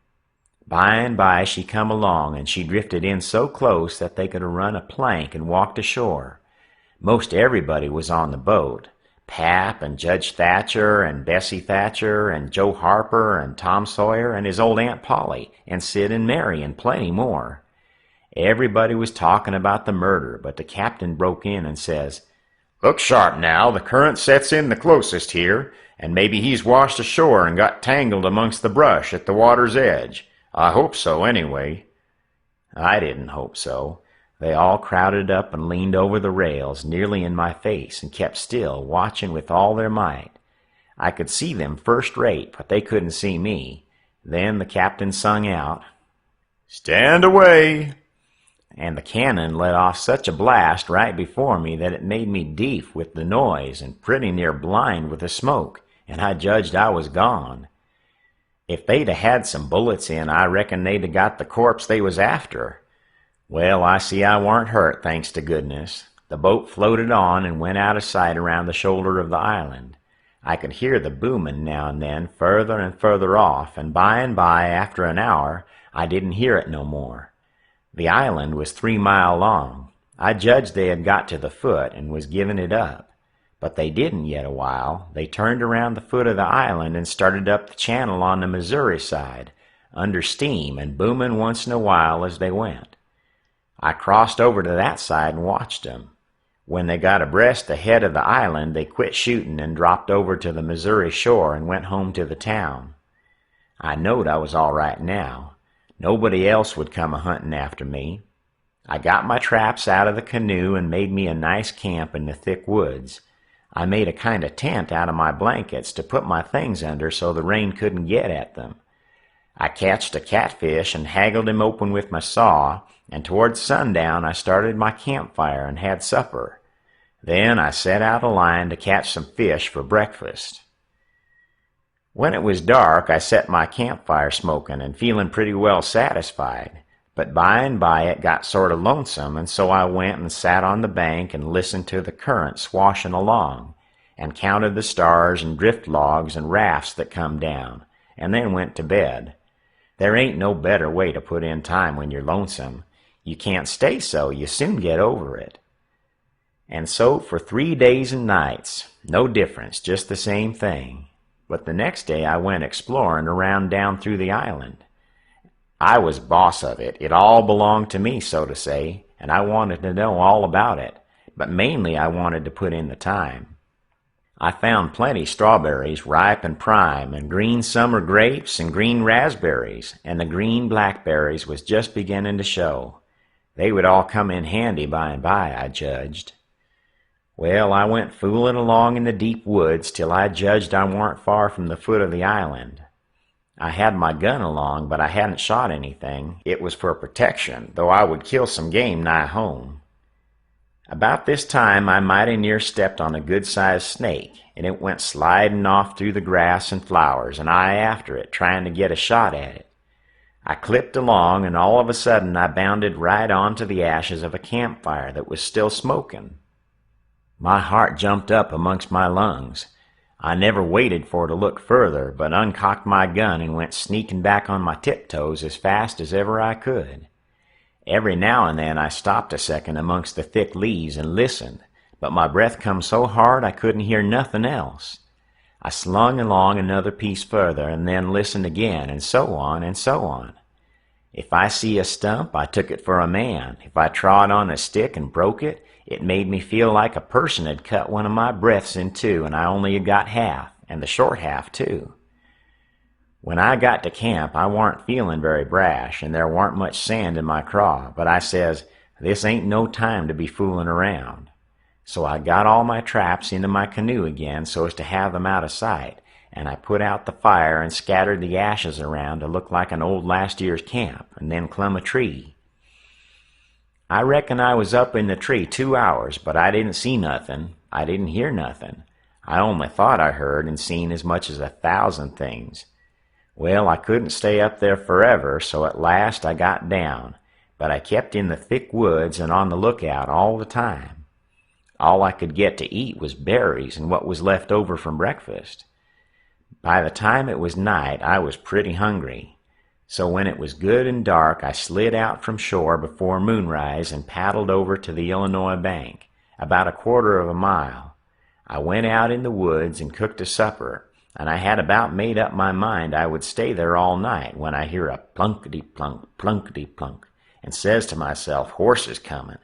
Speaker 2: By and by she come along, and she drifted in so close that they could have run a plank and walked ashore. Most everybody was on the boat. Pap and Judge Thatcher and Bessie Thatcher and Joe Harper and Tom Sawyer and his old Aunt Polly and Sid and Mary and plenty more. Everybody was talking about the murder, but the captain broke in and says, "Look sharp now, the current sets in the closest here, and maybe he's washed ashore and got tangled amongst the brush at the water's edge. I hope so, anyway." I didn't hope so. They all crowded up and leaned over the rails nearly in my face and kept still, watching with all their might. I could see them first rate, but they couldn't see me. Then the captain sung out, "Stand away!" And the cannon let off such a blast right before me that it made me deaf with the noise and pretty near blind with the smoke, and I judged I was gone. If they'd had some bullets in, I reckon they'd got the corpse they was after. Well, I see I warn't hurt, thanks to goodness. The boat floated on and went out of sight around the shoulder of the island. I could hear the booming now and then, further and further off, and by, after an hour, I didn't hear it no more. The island was 3 miles long. I judged they had got to the foot and was giving it up. But they didn't yet a while. They turned around the foot of the island and started up the channel on the Missouri side, under steam and booming once in a while as they went. I crossed over to that side and watched them. When they got abreast the head of the island, they quit shooting and dropped over to the Missouri shore and went home to the town. I knowed I was all right now. Nobody else would come a-hunting after me. I got my traps out of the canoe and made me a nice camp in the thick woods. I made a kind of tent out of my blankets to put my things under so the rain couldn't get at them. I catched a catfish and haggled him open with my saw, and towards sundown I started my campfire and had supper. Then I set out a line to catch some fish for breakfast. When it was dark, I set my campfire smoking and feeling pretty well satisfied, but by and by it got sort of lonesome, and so I went and sat on the bank and listened to the current swashing along, and counted the stars and drift logs and rafts that come down, and then went to bed. There ain't no better way to put in time when you're lonesome. You can't stay so, you soon get over it. And so for 3 days and nights, no difference, just the same thing. But the next day I went exploring around down through the island. I was boss of it. It all belonged to me, so to say, and I wanted to know all about it. But mainly I wanted to put in the time. I found plenty strawberries, ripe and prime, and green summer grapes and green raspberries, and the green blackberries was just beginning to show. They would all come in handy by and by, I judged. Well, I went fooling along in the deep woods till I judged I warn't far from the foot of the island. I had my gun along, but I hadn't shot anything. It was for protection, though I would kill some game nigh home. About this time I mighty near stepped on a good-sized snake, and it went sliding off through the grass and flowers, and I after it, trying to get a shot at it. I clipped along, and all of a sudden I bounded right onto the ashes of a campfire that was still smoking. My heart jumped up amongst my lungs. I never waited for to look further, but uncocked my gun and went sneaking back on my tiptoes as fast as ever I could. Every now and then I stopped a second amongst the thick leaves and listened, but my breath come so hard I couldn't hear nothing else. I slung along another piece further and then listened again, and so on and so on. If I see a stump, I took it for a man. If I trod on a stick and broke it, it made me feel like a person had cut one of my breaths in two, and I only got half, and the short half too. When I got to camp, I warn't feeling very brash, and there warn't much sand in my craw, but I says, this ain't no time to be fooling around. So I got all my traps into my canoe again so as to have them out of sight, and I put out the fire and scattered the ashes around to look like an old last year's camp, and then clumb a tree. I reckon I was up in the tree 2 hours, but I didn't see nothing. I didn't hear nothing. I only thought I heard and seen as much as 1,000 things. Well, I couldn't stay up there forever, so at last I got down, but I kept in the thick woods and on the lookout all the time. All I could get to eat was berries and what was left over from breakfast. By the time it was night, I was pretty hungry. So when it was good and dark, I slid out from shore before moonrise and paddled over to the Illinois bank, about 1/4 of a mile. I went out in the woods and cooked a supper, and I had about made up my mind I would stay there all night when I hear a plunkety-plunk, plunkety-plunk, and says to myself, horses coming,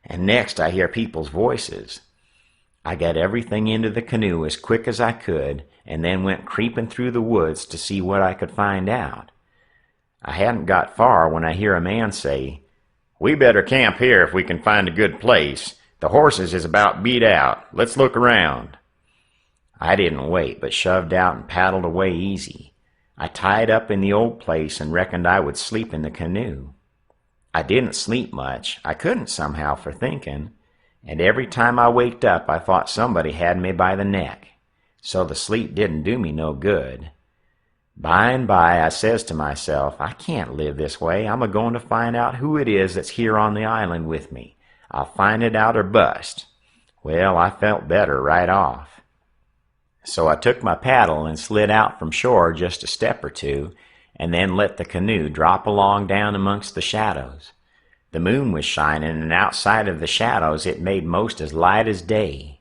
Speaker 2: and next I hear people's voices. I got everything into the canoe as quick as I could, and then went creeping through the woods to see what I could find out. I hadn't got far when I hear a man say, "We better camp here if we can find a good place. The horses is about beat out. Let's look around." I didn't wait, but shoved out and paddled away easy. I tied up in the old place and reckoned I would sleep in the canoe. I didn't sleep much. I couldn't somehow for thinking, and every time I waked up I thought somebody had me by the neck, so the sleep didn't do me no good. By and by I says to myself, I can't live this way. I'm a-going to find out who it is that's here on the island with me. I'll find it out or bust. Well, I felt better right off. So I took my paddle and slid out from shore just a step or two, and then let the canoe drop along down amongst the shadows. The moon was shining, and outside of the shadows it made most as light as day.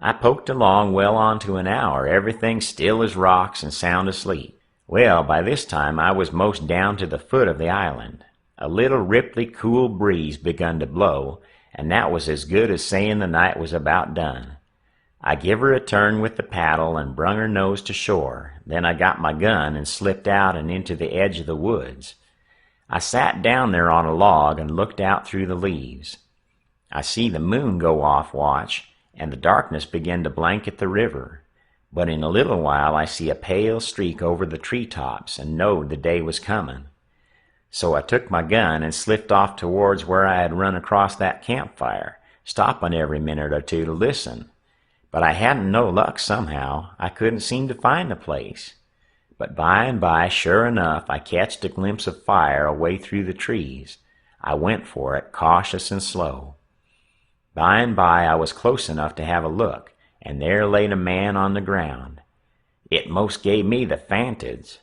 Speaker 2: I poked along well on to an hour, everything still as rocks and sound asleep. Well, by this time I was most down to the foot of the island. A little ripply cool breeze begun to blow, and that was as good as saying the night was about done. I give her a turn with the paddle and brung her nose to shore. Then I got my gun and slipped out and into the edge of the woods. I sat down there on a log and looked out through the leaves. I see the moon go off watch, and the darkness begin to blanket the river. But in a little while I see a pale streak over the treetops and knowed the day was coming. So I took my gun and slipped off towards where I had run across that campfire, stopping every minute or two to listen. But I hadn't no luck somehow. I couldn't seem to find the place. But by and by, sure enough, I catched a glimpse of fire away through the trees. I went for it, cautious and slow. By and by I was close enough to have a look, and there laid a man on the ground. It most gave me the fantids.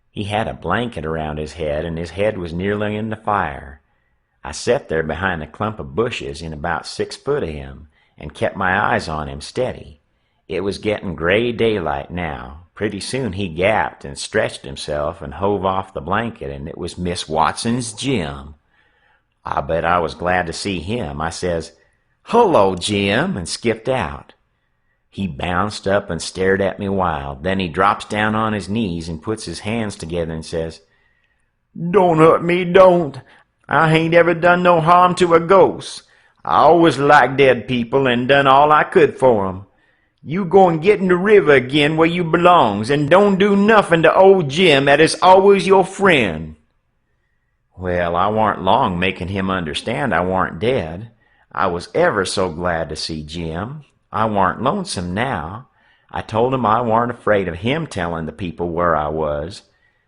Speaker 2: He had a blanket around his head, and his head was nearly in the fire. I set there behind a clump of bushes in about 6 foot of him, and kept my eyes on him steady. It was getting gray daylight now. Pretty soon he gapped and stretched himself and hove off the blanket, and it was Miss Watson's Jim. I bet I was glad to see him. I says, "Hullo, Jim," and skipped out. He bounced up and stared at me wild. Then he drops down on his knees and puts his hands together and says, "Don't hurt me, don't. I hain't ever done no harm to a ghost. I always liked dead people and done all I could for 'em. You go and get in the river again where you belongs, and don't do nothing to old Jim that is always your friend. Well, I warn't long making him understand I warn't dead. I was ever so glad to see Jim. I warn't lonesome now. I told him I warn't afraid of him telling the people where I was.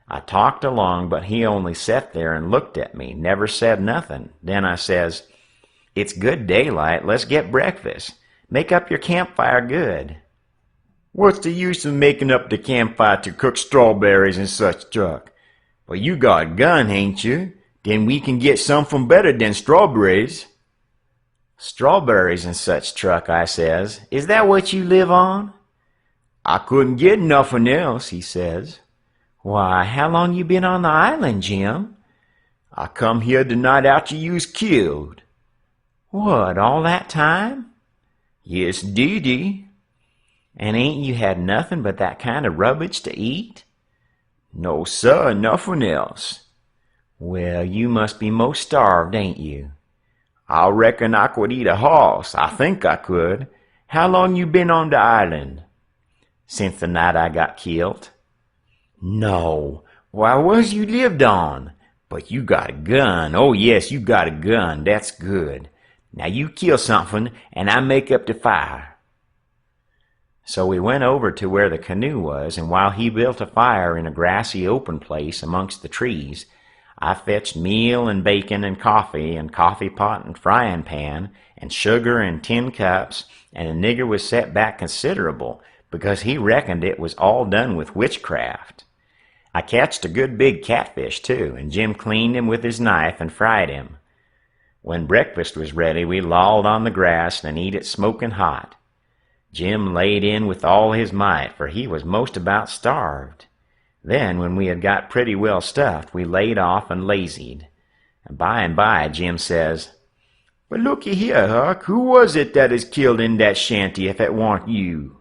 Speaker 2: I talked along, but he only sat there and looked at me, never said nothing. Then I says, "It's good daylight, let's get breakfast. Make up your campfire good." "What's the use of making up the campfire to cook strawberries and such truck? But you got a gun, ain't you? Then we can get something better than strawberries." "Strawberries and such truck," I says. "Is that what you live on?" "I couldn't get nothing else," he says. "Why, how long you been on the island, Jim?" "I come here the night after you was killed." "What, all that time?" "Yes, deedy." "And ain't you had nothing but that kind of rubbish to eat?" "No, sir, nothing else." "Well, you must be most starved, ain't you?" "I reckon I could eat a horse. I think I could. How long you been on the island?" "Since the night I got killed." "No. Why, where's you lived on? But you got a gun. Oh, yes, you got a gun. That's good. Now you kill something, and I make up the fire." So we went over to where the canoe was, and while he built a fire in a grassy open place amongst the trees, I fetched meal and bacon and coffee pot and frying pan, and sugar and tin cups, and the nigger was set back considerable, because he reckoned it was all done with witchcraft. I catched a good big catfish, too, and Jim cleaned him with his knife and fried him. When breakfast was ready, we lolled on the grass and eat it smoking hot. Jim laid in with all his might, for he was most about starved. Then, when we had got pretty well stuffed, we laid off and lazied. And by Jim says, "But looky here, Huck, who was it that is killed in that shanty if it warn't you?"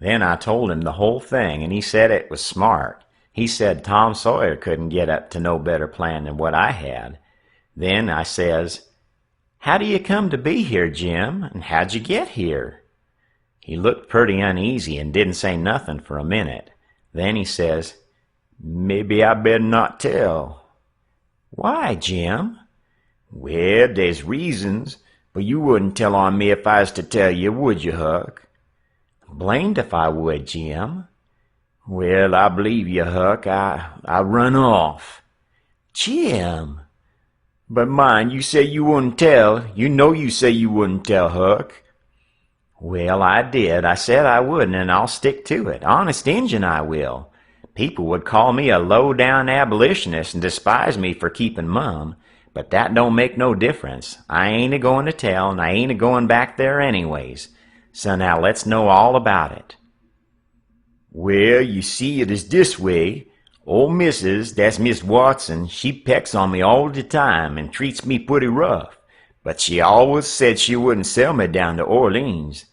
Speaker 2: Then I told him the whole thing, and he said it was smart. He said Tom Sawyer couldn't get up to no better plan than what I had. Then I says, "How do you come to be here, Jim, and how'd you get here?" He looked pretty uneasy and didn't say nothing for a minute. Then he says, "Maybe I better not tell." "Why, Jim?" "Well, there's reasons, but you wouldn't tell on me if I was to tell you, would you, Huck?" "Blamed if I would, Jim." "Well, I believe you, Huck. I run off." "Jim!" "But mind, you say you wouldn't tell. You know you say you wouldn't tell, Huck." "Well, I did. I said I wouldn't, and I'll stick to it. Honest Injun, I will. People would call me a low-down abolitionist and despise me for keeping mum, but that don't make no difference. I ain't a-going to tell, and I ain't a-going back there anyways. So now let's know all about it." "Well, you see, it is this way. Old Missus, that's Miss Watson, she pecks on me all the time and treats me pretty rough. But she always said she wouldn't sell me down to Orleans.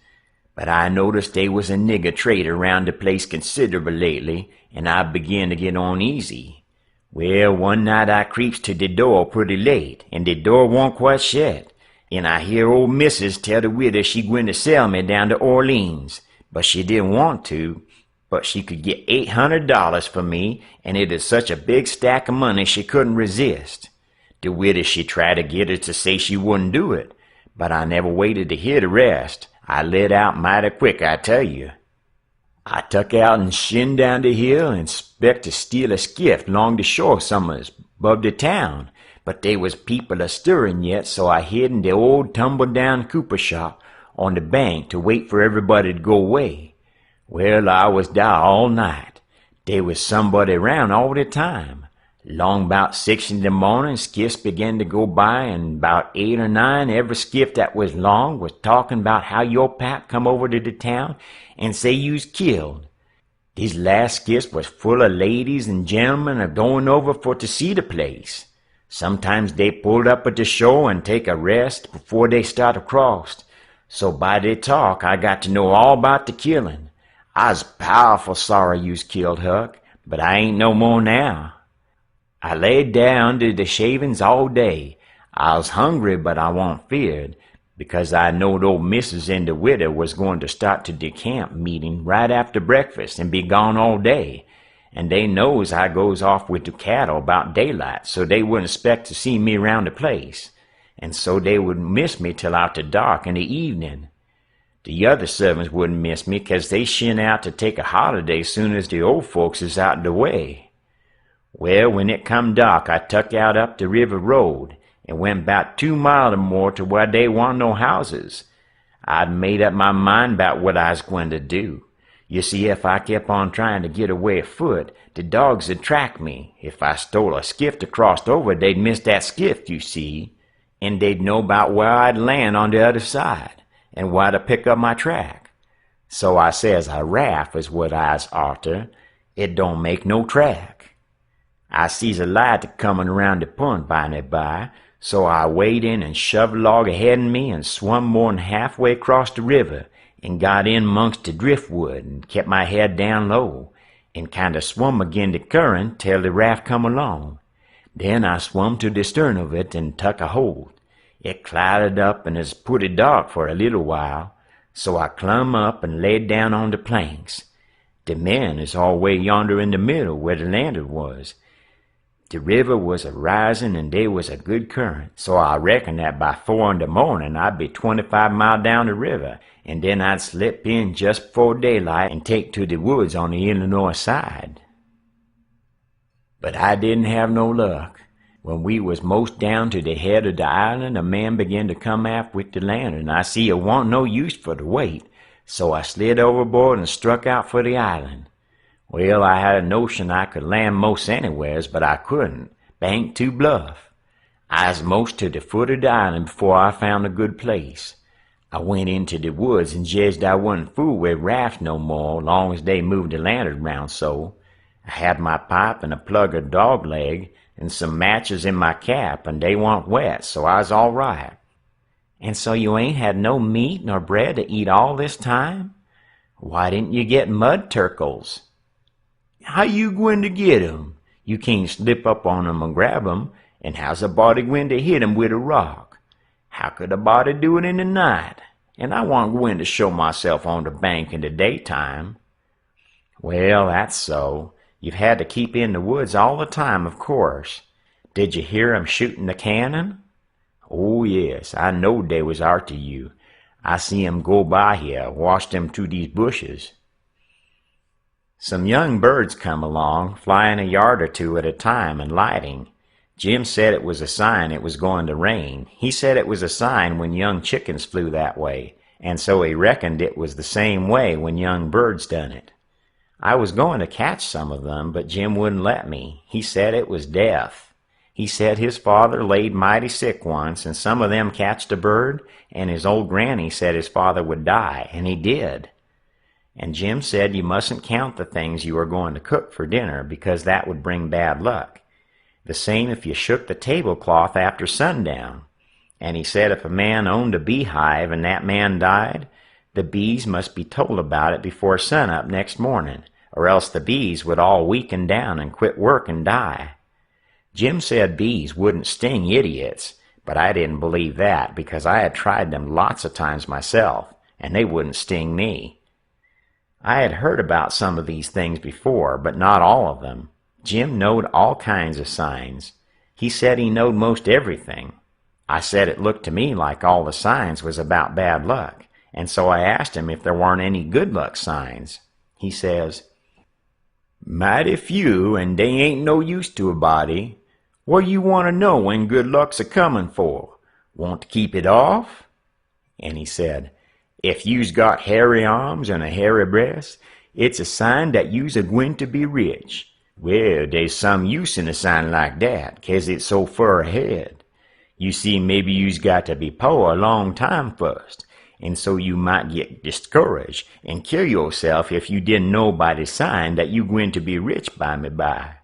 Speaker 2: But I noticed they was a nigger trader round the place considerable lately, and I began to get uneasy. Well, one night I creeps to the door pretty late, and the door wa'n't quite shut, and I hear old Missus tell the widow she gwine to sell me down to Orleans, but she didn't want to, but she could get $800 for me, and it is such a big stack of money she couldn't resist. The widow, she tried to get her to say she wouldn't do it, but I never waited to hear the rest. I lit out mighty quick, I tell you. I tuck out and shinned down the hill and spec to steal a skiff long the shore somewheres above the town, but they was people a-stirring yet, so I hid in the old tumble-down cooper shop on the bank to wait for everybody to go away. Well, I was there all night. There was somebody around all the time. Long 'bout 6 in the morning, skiffs began to go by, and 'bout 8 or 9, every skiff that was long was talking about how your pap come over to the town and say you's killed. These last skiffs was full of ladies and gentlemen a-going over for to see the place. Sometimes they pulled up at the shore and take a rest before they start across. So by their talk, I got to know all about the killing. I's powerful sorry you's killed, Huck, but I ain't no more now. I laid there under the shavings all day. I was hungry, but I wa'n't feared. because I knowed old missus and the widow was going to start to the camp meeting right after breakfast and be gone all day, and they knows I goes off with the cattle about daylight, so they wouldn't expect to see me round the place, and so they wouldn't miss me till after dark in the evening. The other servants wouldn't miss me, 'cause they shin out to take a holiday soon as the old folks is out the way. Well, when it come dark, I tuck out up the river road, and went 'bout 2 mile or more to where they warn't no houses. I'd made up my mind 'bout what I was going to do. You see, if I kept on trying to get away afoot, the dogs would track me. If I stole a skiff to cross over, they'd miss that skiff, you see, and they'd know 'bout where I'd land on the other side, and where to pick up my track. So I says a raft is what I's arter. It don't make no track. I sees a light comin' around the pond by and by, so I wade in and shoved a log ahead of me and swum more'n halfway across the river and got in 'mongst the driftwood and kept my head down low and kind of swum agin the current till the raft come along. Then I swum to the stern of it and tuck a hold. It clouded up and is pretty dark for a little while, so I clumb up and laid down on the planks. The men is all way yonder in the middle where the lantern was. The river was a-rising and they was a good current, so I reckon that by 4 in the morning I'd be 25 mile down the river, and then I'd slip in just before daylight and take to the woods on the Illinois side. But I didn't have no luck. When we was most down to the head of the island, a man began to come aft with the lantern. I see it warn't no use for the weight, so I slid overboard and struck out for the island. Well, I had a notion I could land most anywheres, but I couldn't. Bank too bluff. I was most to the foot of the island before I found a good place. I went into the woods and judged I wouldn't fool with rafts no more, long as they moved the lantern round so. I had my pipe and a plug of dog leg and some matches in my cap, and they warn't wet, so I was all right. And so you ain't had no meat nor bread to eat all this time? Why didn't you get mud turkles? How you going to get 'em? You can't slip up on 'em and grab 'em, and how's a body going to hit 'em with a rock? How could a body do it in the night? And I warn't going to show myself on the bank in the daytime. Well, that's so. You've had to keep in the woods all the time, of course. Did you hear 'em shooting the cannon? Oh, yes, I knowed they was arter you. I see 'em go by here, watched 'em through these bushes. Some young birds come along, flying a yard or two at a time and lighting. Jim said it was a sign it was going to rain. He said it was a sign when young chickens flew that way, and so he reckoned it was the same way when young birds done it. I was going to catch some of them, but Jim wouldn't let me. He said it was death. He said his father laid mighty sick once, and some of them catched a bird, and his old granny said his father would die, and he did. And Jim said you mustn't count the things you are going to cook for dinner, because that would bring bad luck. The same if you shook the tablecloth after sundown. And he said if a man owned a beehive and that man died, the bees must be told about it before sunup next morning, or else the bees would all weaken down and quit work and die. Jim said bees wouldn't sting idiots, but I didn't believe that because I had tried them lots of times myself, and they wouldn't sting me. I had heard about some of these things before, but not all of them. Jim knowed all kinds of signs. He said he knowed most everything. I said it looked to me like all the signs was about bad luck, and so I asked him if there weren't any good luck signs. He says, "Mighty few, and they ain't no use to a body. What you want to know when good luck's a-comin' for? Want to keep it off?" And he said, "If you's got hairy arms and a hairy breast, it's a sign that you's a-gwine to be rich. Well, there's some use in a sign like that, 'cause it's so fur ahead. You see, maybe you's got to be poor a long time first, and so you might get discouraged and kill yourself if you didn't know by the sign that you gwine to be rich by me by."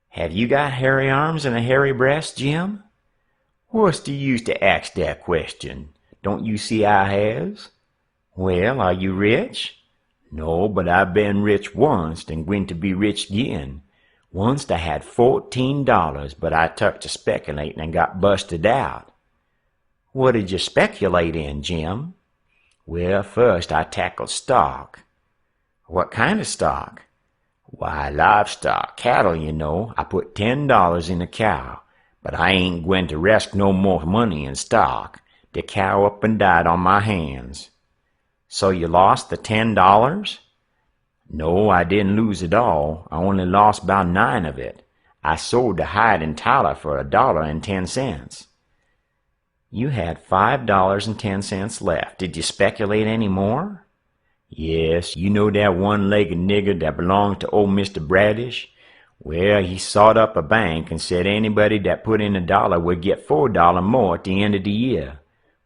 Speaker 2: Have you got hairy arms and a hairy breast, Jim? What's the use to ask that question? Don't you see I has? Well, are you rich? No, but I've been rich once and gwine to be rich again. Once I had $14, but I tuck to speculating and got busted out. What did you speculate in, Jim? Well, first I tackled stock. What kind of stock? Why, livestock, cattle, you know. I put $10 in a cow, but I ain't going to risk no more money in stock. The cow up and died on my hands. So you lost the $10? No, I didn't lose it all. I only lost about 9 of it. I sold the hide and tallow for $1.10. You had $5.10 left. Did you speculate any more? Yes, you know that one-legged nigger that belonged to old Mr. Bradish? Well, he sawed up a bank and said anybody that put in $1 would get $4 more at the end of the year.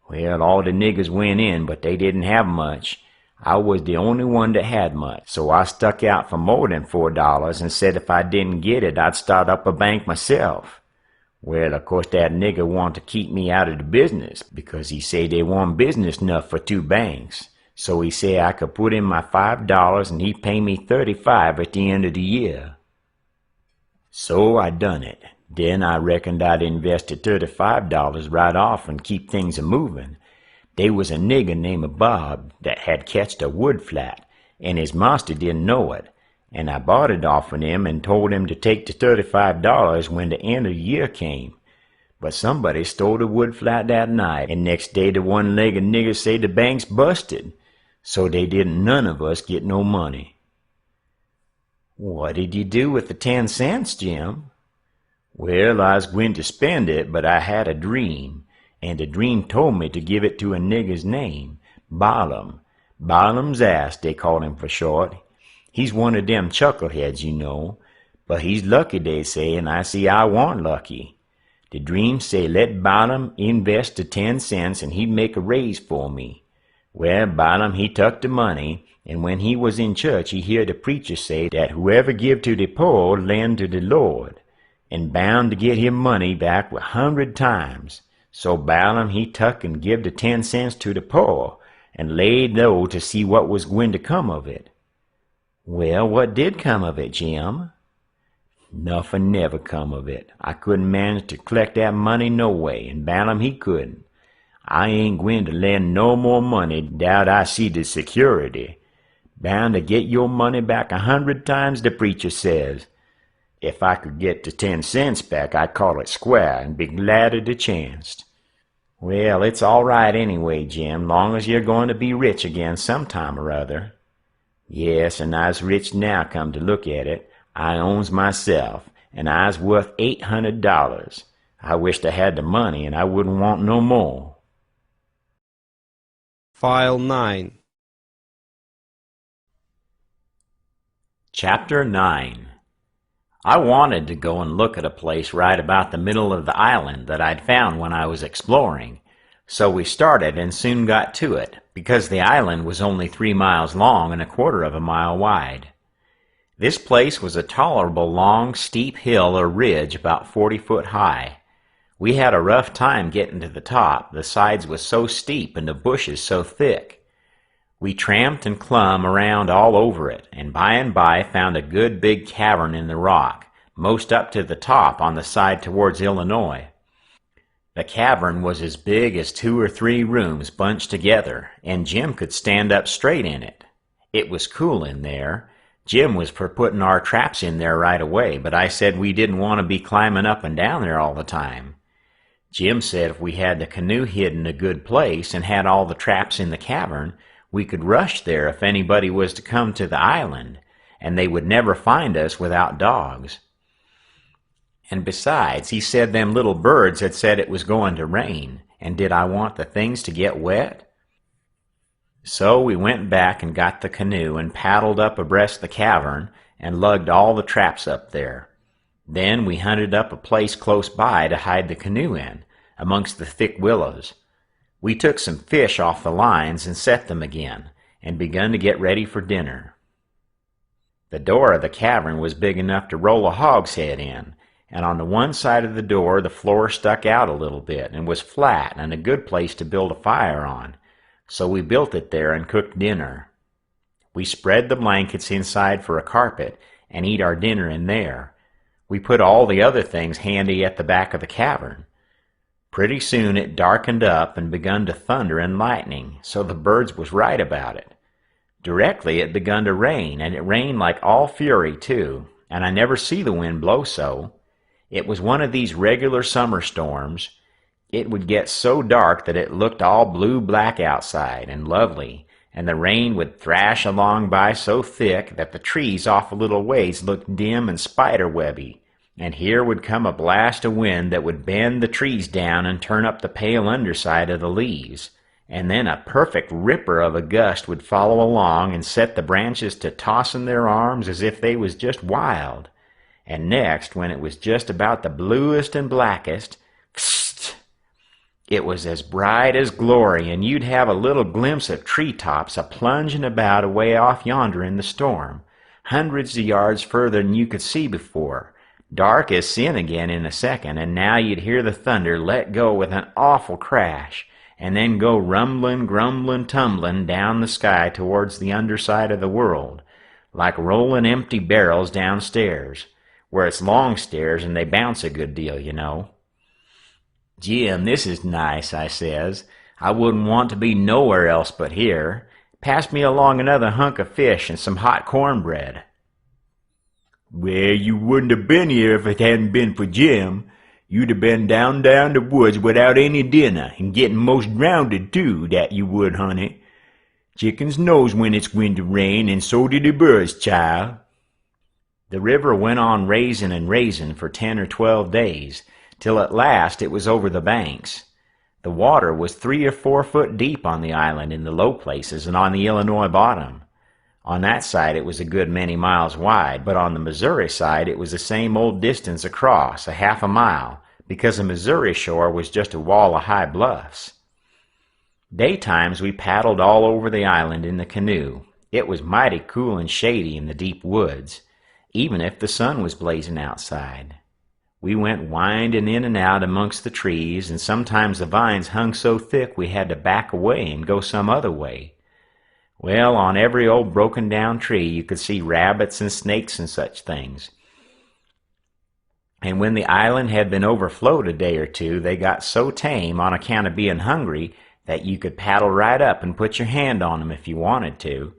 Speaker 2: Well, all the niggers went in, but they didn't have much. I was the only one that had much, so I stuck out for more than $4 and said if I didn't get it, I'd start up a bank myself. Well, of course, that nigger wanted to keep me out of the business because he said they weren't business enough for 2 banks. So he said I could put in my $5 and he'd pay me $35 at the end of the year. So I done it. Then I reckoned I'd invested $35 right off and keep things a-moving. They was a nigger named Bob that had catched a wood flat, and his master didn't know it, and I bought it off of him and told him to take the $35 when the end of the year came. But somebody stole the wood flat that night, and next day the one-legged nigger said the bank's busted, so they didn't none of us get no money. What did you do with the 10 cents, Jim? Well, I was going to spend it, but I had a dream, and the dream told me to give it to a nigger's name, Balaam. Balaam's ass, they called him for short. He's one of them chuckleheads, you know, but he's lucky, they say, and I see I want lucky. The dream say let Balaam invest the 10 cents and he'd make a raise for me. Well, Balaam, he took the money, and when he was in church, he heard the preacher say that whoever give to the poor lend to the Lord, and bound to get him money back 100 times. So Balaam, he tuck and give the 10 cents to the poor, and laid low to see what was going to come of it. Well, what did come of it, Jim? Nothing never come of it. I couldn't manage to collect that money no way, and Balaam, he couldn't. I ain't going to lend no more money doubt I see the security. Bound to get your money back 100 times, the preacher says. If I could get the 10 cents back, I'd call it square and be glad of the chance. Well, it's all right anyway, Jim, long as you're going to be rich again sometime or other. Yes, and I's rich now, come to look at it. I owns myself, and I's worth $800. I wished I had the money, and I wouldn't want no more.
Speaker 1: File 9.
Speaker 2: Chapter 9. I wanted to go and look at a place right about the middle of the island that I'd found when I was exploring. So we started and soon got to it, because the island was only 3 miles long and 1/4 of a mile wide. This place was a tolerable long, steep hill or ridge about 40 foot high. We had a rough time getting to the top. The sides was so steep and the bushes so thick. We tramped and clumb around all over it, and by found a good big cavern in the rock, most up to the top on the side towards Illinois. The cavern was as big as 2 or 3 rooms bunched together, and Jim could stand up straight in it. It was cool in there. Jim was for putting our traps in there right away, but I said we didn't want to be climbing up and down there all the time. Jim said if we had the canoe hidden a good place and had all the traps in the cavern, we could rush there if anybody was to come to the island, and they would never find us without dogs. And besides, he said them little birds had said it was going to rain, and did I want the things to get wet? So we went back and got the canoe and paddled up abreast the cavern and lugged all the traps up there. Then we hunted up a place close by to hide the canoe in, amongst the thick willows. We took some fish off the lines and set them again, and begun to get ready for dinner. The door of the cavern was big enough to roll a hogshead in, and on the one side of the door the floor stuck out a little bit and was flat and a good place to build a fire on, so we built it there and cooked dinner. We spread the blankets inside for a carpet and eat our dinner in there. We put all the other things handy at the back of the cavern. Pretty soon it darkened up and begun to thunder and lightning, so the birds was right about it. Directly it begun to rain, and it rained like all fury too, and I never see the wind blow so. It was one of these regular summer storms. It would get so dark that it looked all blue-black outside, and lovely, and the rain would thrash along by so thick that the trees off a little ways looked dim and spider-webby, and here would come a blast of wind that would bend the trees down and turn up the pale underside of the leaves, and then a perfect ripper of a gust would follow along and set the branches to tossing their arms as if they was just wild. And next, when it was just about the bluest and blackest, it was as bright as glory, and you'd have a little glimpse of tree-tops a-plunging about away off yonder in the storm, hundreds of yards further than you could see before, dark as sin again in a second, and now you'd hear the thunder let go with an awful crash, and then go rumbling, grumbling, tumbling down the sky towards the underside of the world, like rolling empty barrels downstairs, where it's long stairs and they bounce a good deal, you know. "Jim, this is nice," I says. "I wouldn't want to be nowhere else but here. Pass me along another hunk of fish and some hot cornbread." "Well, you wouldn't have been here if it hadn't been for Jim. You'd have been down the woods without any dinner, and getting most drownded too, that you would, honey. Chickens knows when it's going to rain, and so do the birds, child." The river went on raising and raising for 10 or 12 days, till at last it was over the banks. The water was 3 or 4 foot deep on the island in the low places and on the Illinois bottom. On that side it was a good many miles wide, but on the Missouri side it was the same old distance across, a half a mile, because the Missouri shore was just a wall of high bluffs. Daytimes we paddled all over the island in the canoe. It was mighty cool and shady in the deep woods, even if the sun was blazing outside. We went winding in and out amongst the trees, and sometimes the vines hung so thick we had to back away and go some other way. Well, on every old broken-down tree you could see rabbits and snakes and such things. And when the island had been overflowed a day or two, they got so tame on account of being hungry that you could paddle right up and put your hand on them if you wanted to,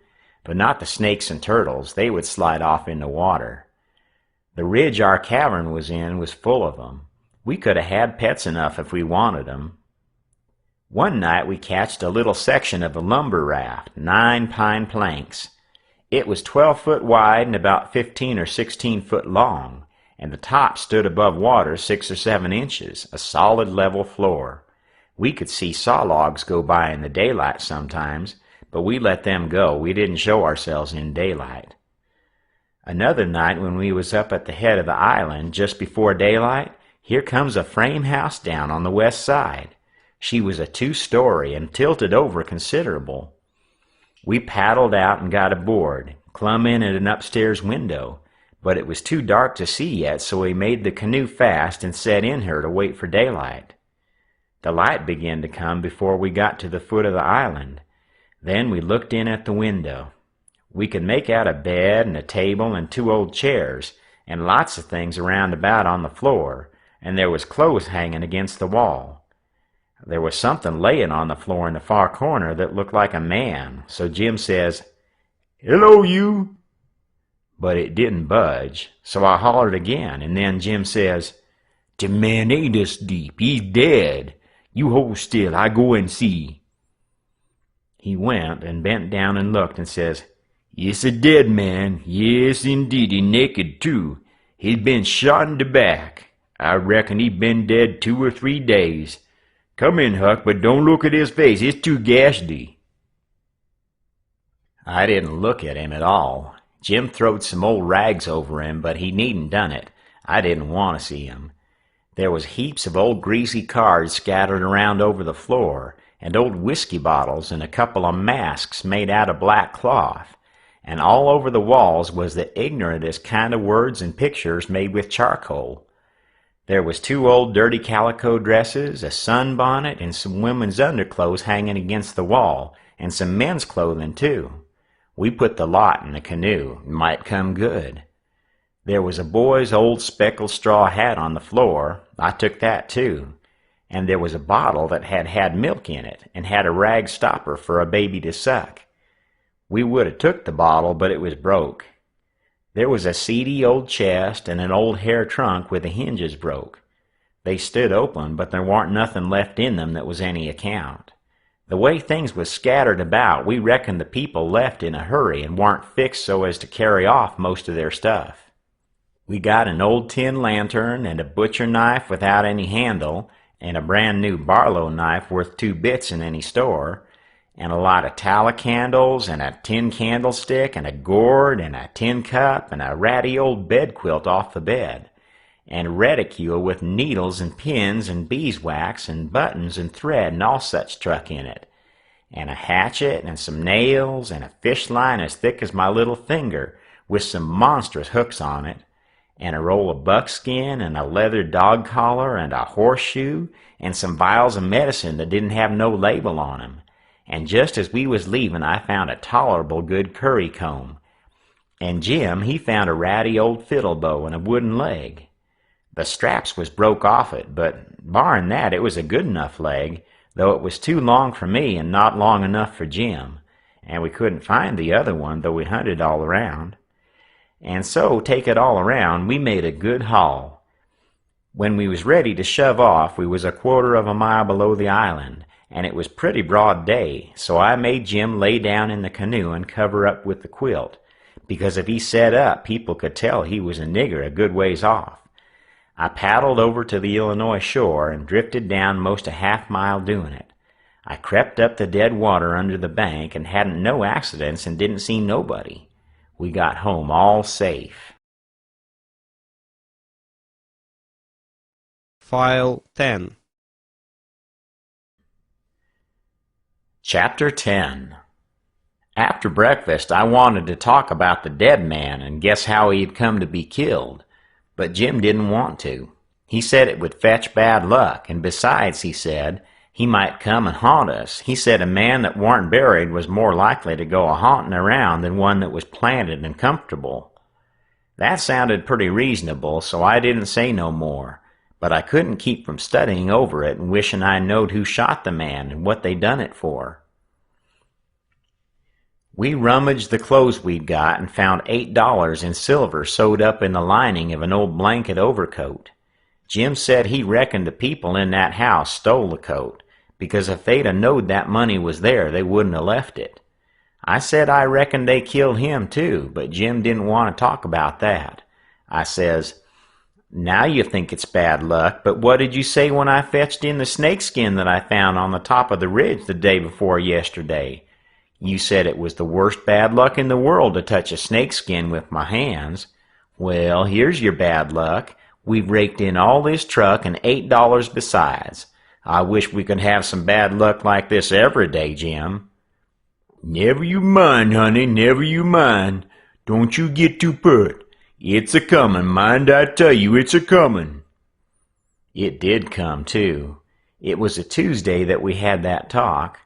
Speaker 2: but not the snakes and turtles. They would slide off in the water. The ridge our cavern was in was full of them. We could have had pets enough if we wanted them. One night we catched a little section of a lumber raft, 9 pine planks. It was 12 foot wide and about 15 or 16 foot long, and the top stood above water 6 or 7 inches, a solid level floor. We could see saw logs go by in the daylight sometimes, but we let them go. We didn't show ourselves in daylight. Another night when we was up at the head of the island, just before daylight, here comes a frame house down on the west side. She was a 2-story and tilted over considerable. We paddled out and got aboard, clumb in at an upstairs window, but it was too dark to see yet, so we made the canoe fast and set in her to wait for daylight. The light began to come before we got to the foot of the island. Then we looked in at the window. We could make out a bed and a table and 2 old chairs, and lots of things around about on the floor, and there was clothes hanging against the wall. There was something laying on the floor in the far corner that looked like a man, so Jim says, "Hello, you!" But it didn't budge, so I hollered again, and then Jim says, "The man ain't asleep, he's dead. You hold still, I go and see." He went and bent down and looked and says, "It's a dead man. Yes, indeed, he naked, too. He'd been shot in the back. I reckon he'd been dead 2 or 3 days. Come in, Huck, but don't look at his face. It's too ghastly." I didn't look at him at all. Jim throwed some old rags over him, but he needn't done it. I didn't want to see him. There was heaps of old greasy cards scattered around over the floor, and old whiskey bottles and a couple of masks made out of black cloth. And all over the walls was the ignorantest kind of words and pictures made with charcoal. There was 2 old dirty calico dresses, a sunbonnet, and some women's underclothes hanging against the wall, and some men's clothing, too. We put the lot in the canoe. It might come good. There was a boy's old speckled straw hat on the floor. I took that, too. and there was a bottle that had milk in it and had a rag stopper for a baby to suck. We would have took the bottle, but it was broke. There was a seedy old chest and an old hair trunk with the hinges broke. They stood open, but there warn't nothing left in them that was any account. The way things was scattered about, we reckoned the people left in a hurry and warn't fixed so as to carry off most of their stuff. We got an old tin lantern and a butcher knife without any handle, and a brand new Barlow knife worth 2 bits in any store, and a lot of tallow candles, and a tin candlestick, and a gourd, and a tin cup, and a ratty old bed quilt off the bed, and reticule with needles and pins and beeswax and buttons and thread and all such truck in it, and a hatchet and some nails and a fish line as thick as my little finger with some monstrous hooks on it, and a roll of buckskin and a leather dog collar and a horseshoe and some vials of medicine that didn't have no label on 'em. And just as we was leaving, I found a tolerable good curry comb, and Jim, he found a ratty old fiddle bow and a wooden leg. The straps was broke off it, but barring that, it was a good enough leg, though it was too long for me and not long enough for Jim, and we couldn't find the other one, though we hunted all around. And so, take it all around, we made a good haul. When we was ready to shove off, we was a quarter of a mile below the island, and it was pretty broad day, so I made Jim lay down in the canoe and cover up with the quilt, because if he set up, people could tell he was a nigger a good ways off. I paddled over to the Illinois shore and drifted down most a half-mile doing it. I crept up the dead water under the bank and hadn't no accidents and didn't see nobody. We got home all safe.
Speaker 1: File 10.
Speaker 2: Chapter 10. After breakfast, I wanted to talk about the dead man and guess how he had come to be killed, but Jim didn't want to. He said it would fetch bad luck, and besides, he said, he might come and haunt us. He said a man that warn't buried was more likely to go a-haunting around than one that was planted and comfortable. That sounded pretty reasonable, so I didn't say no more, but I couldn't keep from studying over it and wishing I knowed who shot the man and what they done it for. We rummaged the clothes we'd got and found $8 in silver sewed up in the lining of an old blanket overcoat. Jim said he reckoned the people in that house stole the coat, because if they'd 'a' knowed that money was there, they wouldn't 'a' left it. I said I reckoned they killed him too, but Jim didn't want to talk about that. I says, "Now you think it's bad luck, but what did you say when I fetched in the snakeskin that I found on the top of the ridge the day before yesterday? You said it was the worst bad luck in the world to touch a snakeskin with my hands. Well, here's your bad luck. We've raked in all this truck and $8 besides. I wish we could have some bad luck like this every day, Jim." "Never you mind, honey, never you mind. Don't you get too pert. It's a-comin', mind I tell you, it's a-comin'." It did come, too. It was a Tuesday that we had that talk.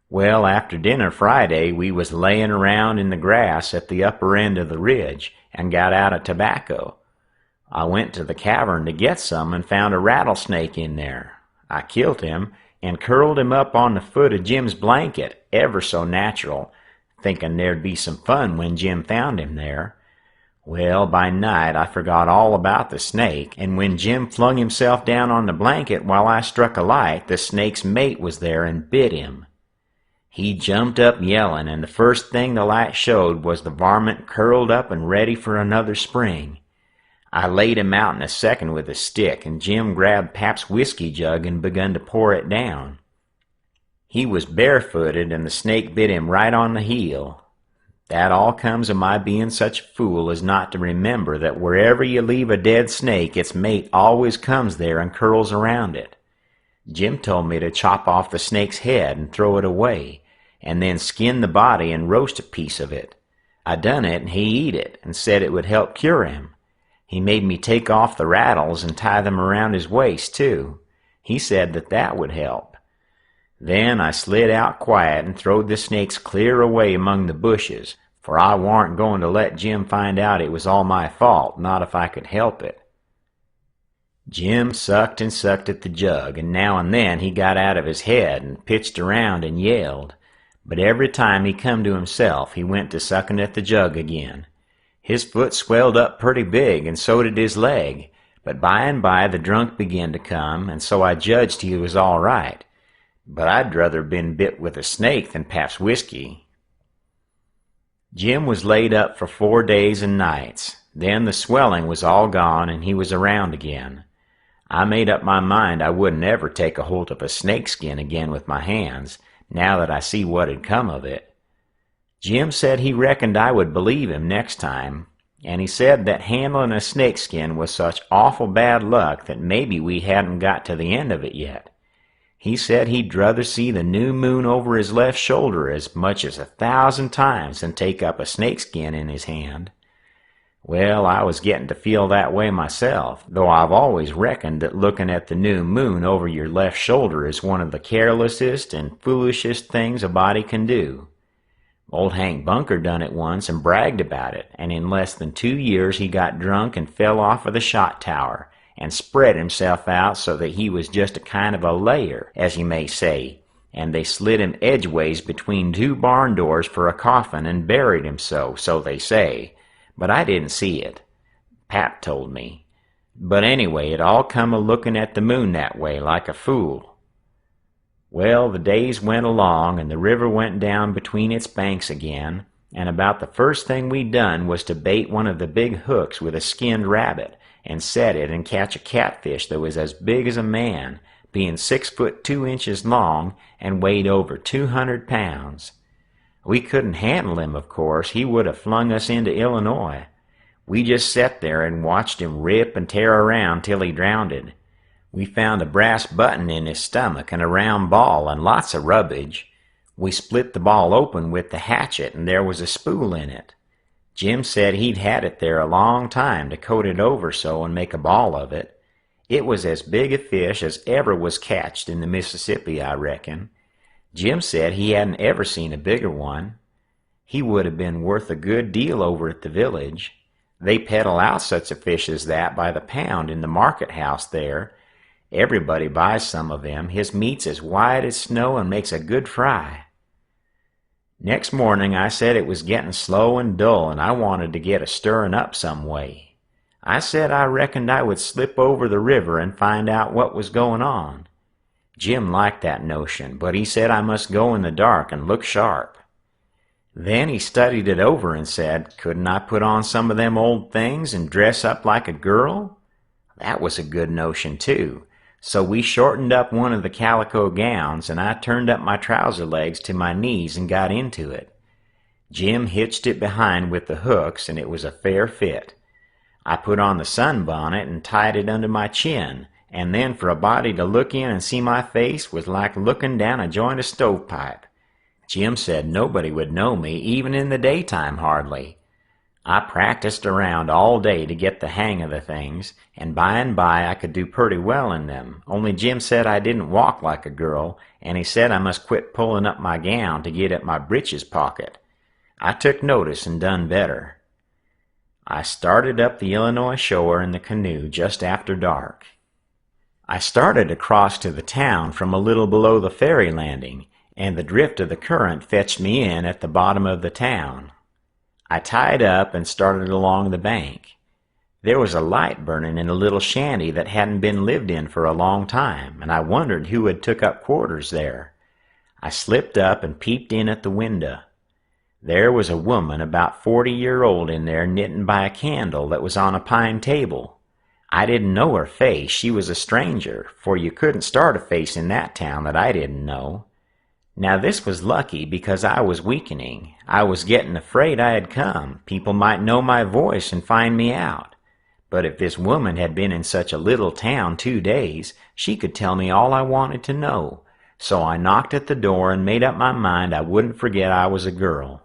Speaker 2: Well, after dinner Friday, we was layin' around in the grass at the upper end of the ridge and got out of tobacco. I went to the cavern to get some and found a rattlesnake in there. I killed him and curled him up on the foot of Jim's blanket, ever so natural, thinking there'd be some fun when Jim found him there. Well, by night I forgot all about the snake, and when Jim flung himself down on the blanket while I struck a light, the snake's mate was there and bit him. He jumped up yelling, and the first thing the light showed was the varmint curled up and ready for another spring. I laid him out in a second with a stick, and Jim grabbed Pap's whiskey jug and begun to pour it down. He was barefooted, and the snake bit him right on the heel. That all comes of my being such a fool as not to remember that wherever you leave a dead snake, its mate always comes there and curls around it. Jim told me to chop off the snake's head and throw it away, and then skin the body and roast a piece of it. I done it, and he eat it, and said it would help cure him. He made me take off the rattles and tie them around his waist, too. He said that would help. Then I slid out quiet and throwed the snakes clear away among the bushes, for I warn't going to let Jim find out it was all my fault, not if I could help it. Jim sucked and sucked at the jug, and now and then he got out of his head and pitched around and yelled. But every time he come to himself, he went to sucking at the jug again. His foot swelled up pretty big, and so did his leg, but by and by the drunk began to come, and so I judged he was all right. But I'd rather been bit with a snake than Pabst whiskey. Jim was laid up for 4 days and nights. Then the swelling was all gone, and he was around again. I made up my mind I wouldn't ever take a hold of a snakeskin again with my hands, now that I see what had come of it. Jim said he reckoned I would believe him next time, and he said that handling a snakeskin was such awful bad luck that maybe we hadn't got to the end of it yet. He said he'd druther see the new moon over his left shoulder as much as 1,000 times than take up a snakeskin in his hand. Well, I was getting to feel that way myself, though I've always reckoned that looking at the new moon over your left shoulder is one of the carelessest and foolishest things a body can do. Old Hank Bunker done it once and bragged about it, and in less than 2 years he got drunk and fell off of the shot tower, and spread himself out so that he was just a kind of a layer, as you may say, and they slid him edgeways between 2 barn doors for a coffin and buried him so they say. But I didn't see it. Pap told me. But anyway, it all come a-looking at the moon that way, like a fool. Well, the days went along, and the river went down between its banks again, and about the first thing we done was to bait one of the big hooks with a skinned rabbit, and set it and catch a catfish that was as big as a man, being 6 foot 2 inches long, and weighed over 200 pounds. We couldn't handle him, of course. He would have flung us into Illinois. We just sat there and watched him rip and tear around till he drowned. We found a brass button in his stomach and a round ball and lots of rubbish. We split the ball open with the hatchet, and there was a spool in it. Jim said he'd had it there a long time to coat it over so and make a ball of it. It was as big a fish as ever was catched in the Mississippi, I reckon. Jim said he hadn't ever seen a bigger one. He would have been worth a good deal over at the village. They peddle out such a fish as that by the pound in the market house there. Everybody buys some of them. His meat's as white as snow and makes a good fry. Next morning I said it was getting slow and dull, and I wanted to get a stirring up some way. I said I reckoned I would slip over the river and find out what was going on. Jim liked that notion, but he said I must go in the dark and look sharp. Then he studied it over and said, couldn't I put on some of them old things and dress up like a girl? That was a good notion, too. So we shortened up one of the calico gowns, and I turned up my trouser legs to my knees and got into it. Jim hitched it behind with the hooks, and it was a fair fit. I put on the sunbonnet and tied it under my chin, and then for a body to look in and see my face was like looking down a joint of stovepipe. Jim said nobody would know me, even in the daytime hardly. I practiced around all day to get the hang of the things, and by I could do pretty well in them, only Jim said I didn't walk like a girl, and he said I must quit pulling up my gown to get at my breeches pocket. I took notice and done better. I started up the Illinois shore in the canoe just after dark. I started across to the town from a little below the ferry landing, and the drift of the current fetched me in at the bottom of the town. I tied up and started along the bank. There was a light burning in a little shanty that hadn't been lived in for a long time, and I wondered who had took up quarters there. I slipped up and peeped in at the window. There was a woman about 40-year-old in there knitting by a candle that was on a pine table. I didn't know her face. She was a stranger, for you couldn't start a face in that town that I didn't know. Now this was lucky because I was weakening. I was getting afraid I had come. People might know my voice and find me out. But if this woman had been in such a little town 2 days, she could tell me all I wanted to know. So I knocked at the door and made up my mind I wouldn't forget I was a girl.